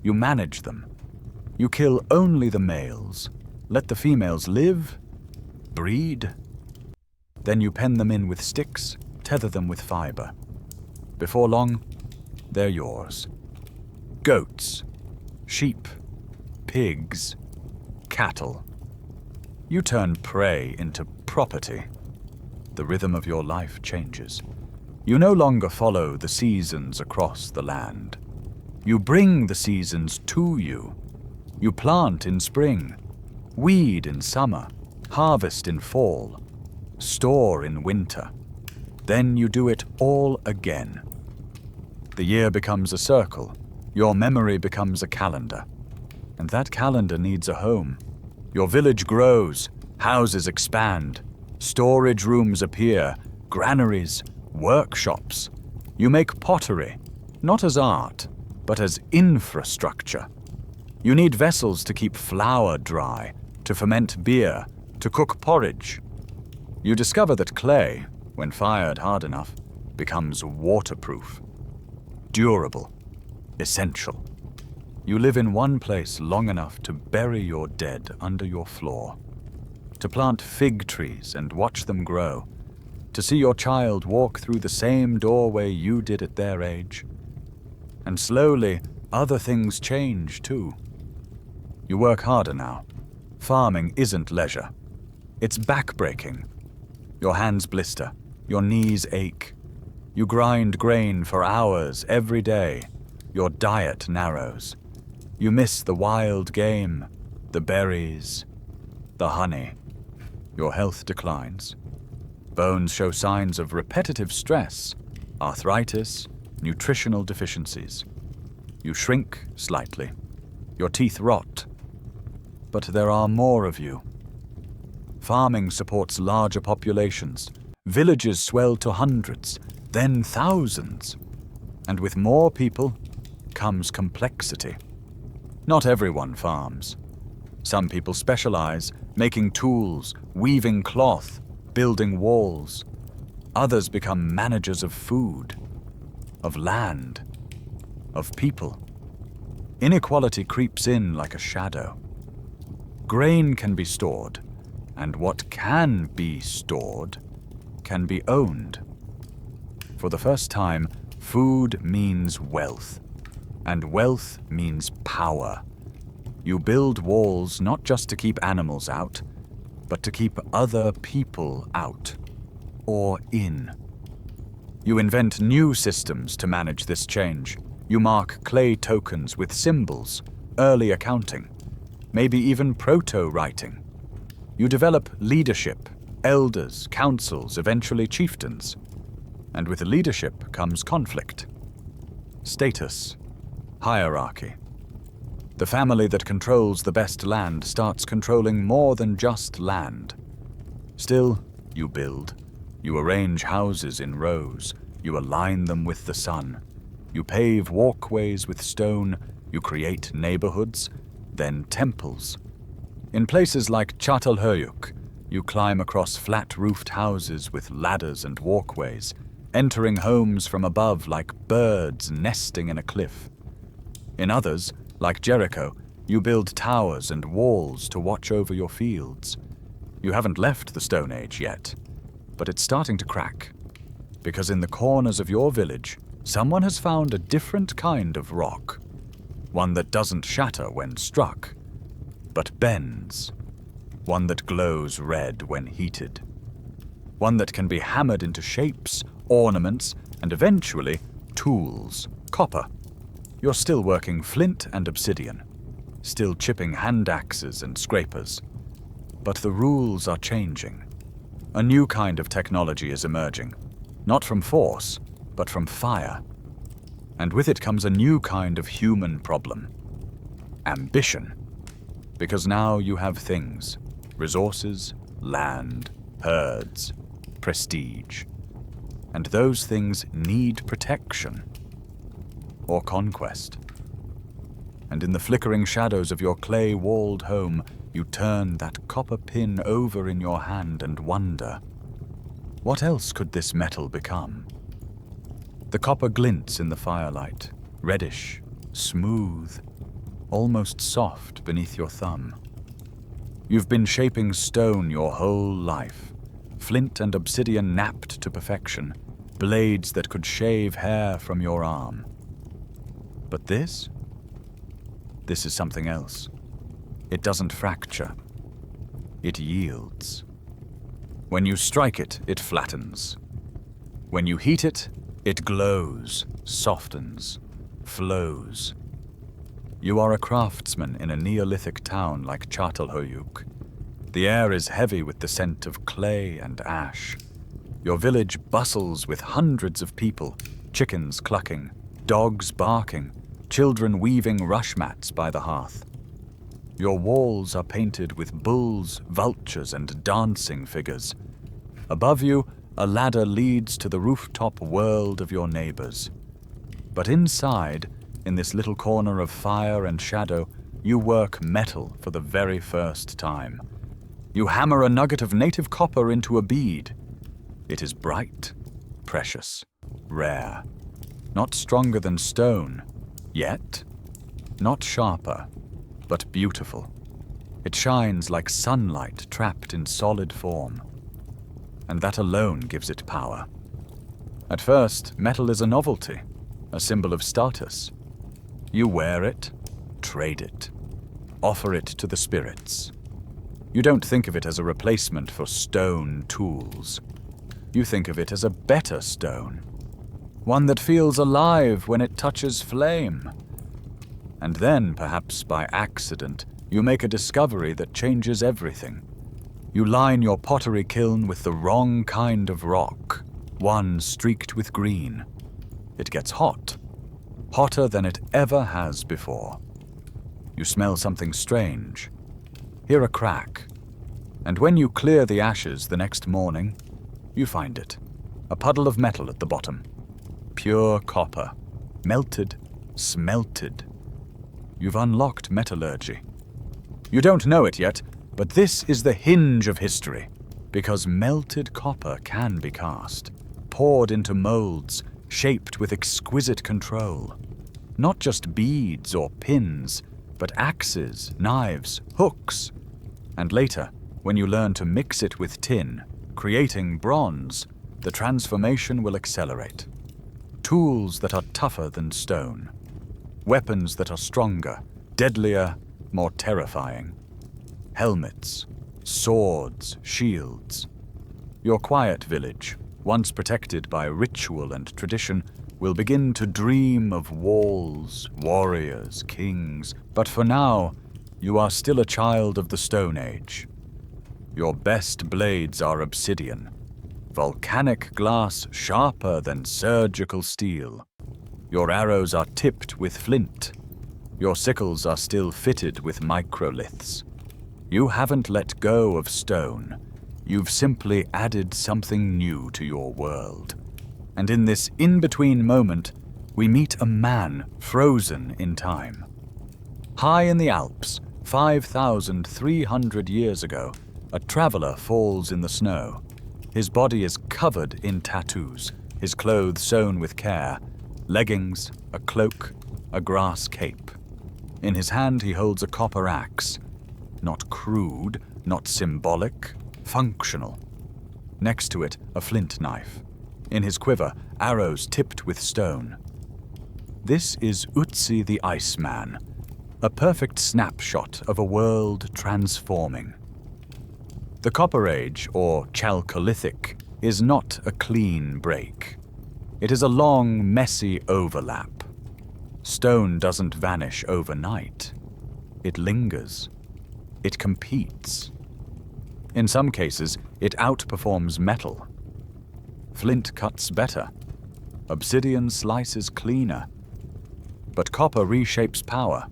You manage them. You kill only the males, let the females live, breed. Then you pen them in with sticks, tether them with fiber. Before long, they're yours. Goats, sheep, pigs, cattle. You turn prey into property. The rhythm of your life changes. You no longer follow the seasons across the land. You bring the seasons to you. You plant in spring, weed in summer, harvest in fall, store in winter. Then you do it all again. The year becomes a circle. Your memory becomes a calendar. And that calendar needs a home. Your village grows, houses expand, storage rooms appear, granaries, workshops. You make pottery, not as art, but as infrastructure. You need vessels to keep flour dry, to ferment beer, to cook porridge. You discover that clay, when fired hard enough, becomes waterproof, durable, essential. You live in one place long enough to bury your dead under your floor, to plant fig trees and watch them grow, to see your child walk through the same doorway you did at their age. And slowly, other things change too. You work harder now. Farming isn't leisure. It's backbreaking. Your hands blister, your knees ache. You grind grain for hours every day. Your diet narrows. You miss the wild game, the berries, the honey. Your health declines. Bones show signs of repetitive stress, arthritis, nutritional deficiencies. You shrink slightly. Your teeth rot. But there are more of you. Farming supports larger populations. Villages swell to hundreds, then thousands. And with more people comes complexity. Not everyone farms. Some people specialize, making tools, weaving cloth, building walls. Others become managers of food, of land, of people. Inequality creeps in like a shadow. Grain can be stored, and what can be stored can be owned. For the first time, food means wealth, and wealth means power. You build walls not just to keep animals out, but to keep other people out. or in. You invent new systems to manage this change. You mark clay tokens with symbols, early accounting, maybe even proto-writing. You develop leadership, elders, councils, eventually chieftains. And with leadership comes conflict, status, hierarchy. The family that controls the best land starts controlling more than just land. Still, you build. You arrange houses in rows. You align them with the sun. You pave walkways with stone. You create neighborhoods, then temples. In places like Acheulean, you climb across flat-roofed houses with ladders and walkways, entering homes from above like birds nesting in a cliff. In others, like Jericho, you build towers and walls to watch over your fields. You haven't left the Stone Age yet, but it's starting to crack. Because in the corners of your village, someone has found a different kind of rock. One that doesn't shatter when struck, but bends. One that glows red when heated. One that can be hammered into shapes, ornaments, and eventually tools, copper. You're still working flint and obsidian, still chipping handaxes and scrapers. But the rules are changing. A new kind of technology is emerging, not from force, but from fire. And with it comes a new kind of human problem. Ambition. Because now you have things, resources, land, herds, prestige. And those things need protection. Or conquest. And in the flickering shadows of your clay-walled home, you turn that copper pin over in your hand and wonder, what else could this metal become? The copper glints in the firelight, reddish, smooth, almost soft beneath your thumb. You've been shaping stone your whole life, flint and obsidian napped to perfection, blades that could shave hair from your arm. But this is something else. It doesn't fracture. It yields. When you strike it, it flattens. When you heat it, it glows, softens, flows. You are a craftsman in a Neolithic town like Acheulean. The air is heavy with the scent of clay and ash. Your village bustles with hundreds of people, chickens clucking, dogs barking, children weaving rush mats by the hearth. Your walls are painted with bulls, vultures, and dancing figures. Above you, a ladder leads to the rooftop world of your neighbors. But inside, in this little corner of fire and shadow, you work metal for the very first time. You hammer a nugget of native copper into a bead. It is bright, precious, rare, not stronger than stone, yet not sharper, but beautiful. It shines like sunlight trapped in solid form. And that alone gives it power. At first, metal is a novelty, a symbol of status. You wear it, trade it, offer it to the spirits. You don't think of it as a replacement for stone tools. You think of it as a better stone, one that feels alive when it touches flame. And then, perhaps by accident, you make a discovery that changes everything. You line your pottery kiln with the wrong kind of rock, one streaked with green. It gets hot, hotter than it ever has before. You smell something strange, hear a crack, and when you clear the ashes the next morning, you find it, a puddle of metal at the bottom. Pure copper, melted, smelted. You've unlocked metallurgy. You don't know it yet, but this is the hinge of history, because melted copper can be cast, poured into molds, shaped with exquisite control. Not just beads or pins, but axes, knives, hooks. And later, when you learn to mix it with tin, creating bronze, the transformation will accelerate. Tools that are tougher than stone. Weapons that are stronger, deadlier, more terrifying. Helmets, swords, shields. Your quiet village, once protected by ritual and tradition, will begin to dream of walls, warriors, kings. But for now, you are still a child of the Stone Age. Your best blades are obsidian, volcanic glass sharper than surgical steel. Your arrows are tipped with flint. Your sickles are still fitted with microliths. You haven't let go of stone. You've simply added something new to your world. And in this in-between moment, we meet a man frozen in time. High in the Alps, 5,300 years ago, a traveler falls in the snow. His body is covered in tattoos, his clothes sewn with care, leggings, a cloak, a grass cape. In his hand he holds a copper axe. Not crude, not symbolic, functional. Next to it, a flint knife. In his quiver, arrows tipped with stone. This is Utsi the Iceman, a perfect snapshot of a world transforming. The Copper Age, or Chalcolithic, is not a clean break. It is a long, messy overlap. Stone doesn't vanish overnight. It lingers. It competes. In some cases, it outperforms metal. Flint cuts better. Obsidian slices cleaner. But copper reshapes power.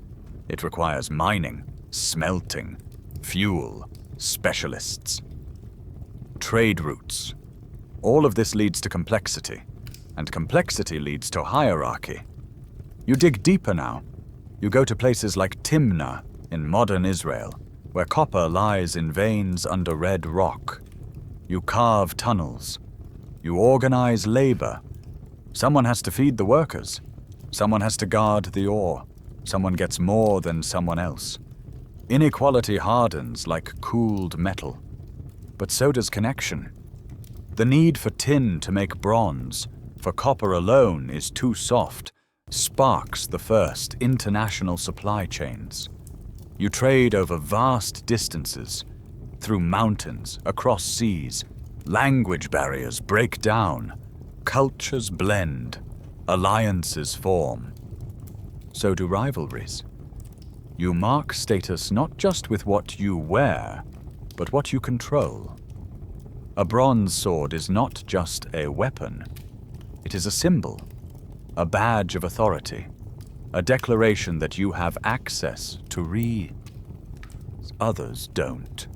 It requires mining, smelting, fuel, specialists, trade routes. All of this leads to complexity, and complexity leads to hierarchy. You dig deeper now. You go to places like Timna in modern Israel, where copper lies in veins under red rock. You carve tunnels. You organize labor. Someone has to feed the workers. Someone has to guard the ore. Someone gets more than someone else. Inequality hardens like cooled metal. But so does connection. The need for tin to make bronze, for copper alone is too soft, sparks the first international supply chains. You trade over vast distances, through mountains, across seas. Language barriers break down, cultures blend, alliances form. So do rivalries. You mark status not just with what you wear, but what you control. A bronze sword is not just a weapon. It is a symbol, a badge of authority, a declaration that you have access to others don't.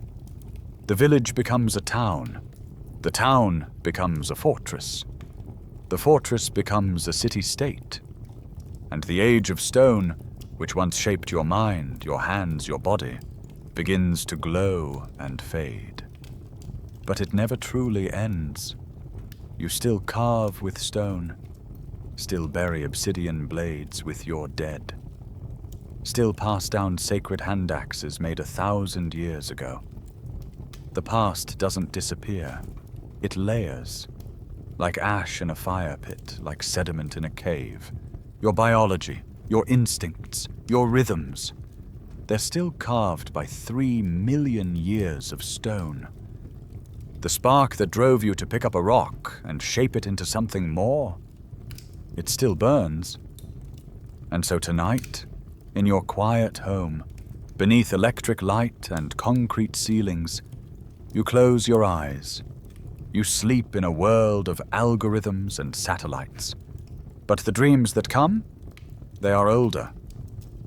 The village becomes a town. The town becomes a fortress. The fortress becomes a city-state. And the age of stone, which once shaped your mind, your hands, your body, begins to glow and fade. But it never truly ends. You still carve with stone, still bury obsidian blades with your dead, still pass down sacred handaxes made 1,000 years ago. The past doesn't disappear. It layers, like ash in a fire pit, like sediment in a cave. Your biology, your instincts, your rhythms, they're still carved by 3 million years of stone. The spark that drove you to pick up a rock and shape it into something more, it still burns. And so tonight, in your quiet home, beneath electric light and concrete ceilings, you close your eyes. You sleep in a world of algorithms and satellites. But the dreams that come, they are older.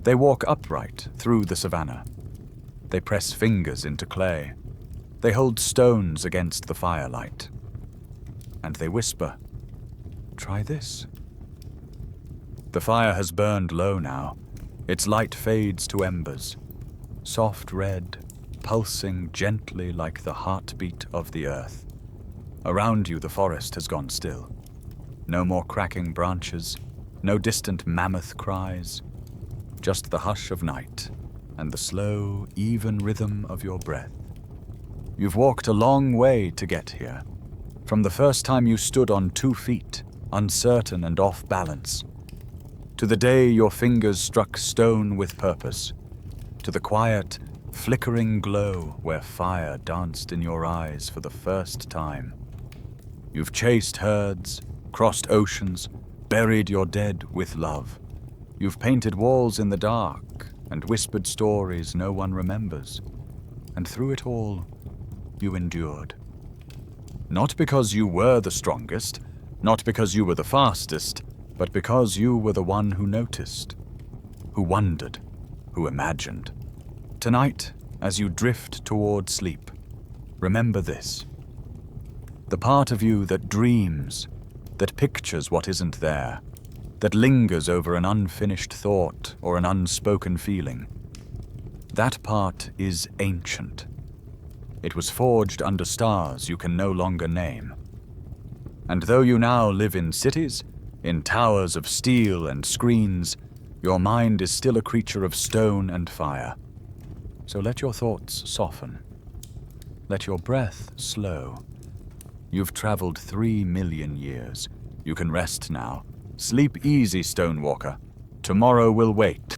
They walk upright through the savannah. They press fingers into clay. They hold stones against the firelight. And they whisper, "Try this." The fire has burned low now. Its light fades to embers, soft red, pulsing gently like the heartbeat of the earth. Around you the forest has gone still. No more cracking branches, no distant mammoth cries, just the hush of night and the slow, even rhythm of your breath. You've walked a long way to get here, from the first time you stood on 2 feet, uncertain and off balance, to the day your fingers struck stone with purpose, to the quiet, flickering glow where fire danced in your eyes for the first time. You've chased herds, crossed oceans, buried your dead with love. You've painted walls in the dark and whispered stories no one remembers. And through it all, you endured. Not because you were the strongest, not because you were the fastest, but because you were the one who noticed, who wondered, who imagined. Tonight, as you drift toward sleep, remember this. The part of you that dreams, that pictures what isn't there, that lingers over an unfinished thought or an unspoken feeling. That part is ancient. It was forged under stars you can no longer name. And though you now live in cities, in towers of steel and screens, your mind is still a creature of stone and fire. So let your thoughts soften. Let your breath slow. You've traveled 3 million years. You can rest now. Sleep easy, Stonewalker. Tomorrow will wait.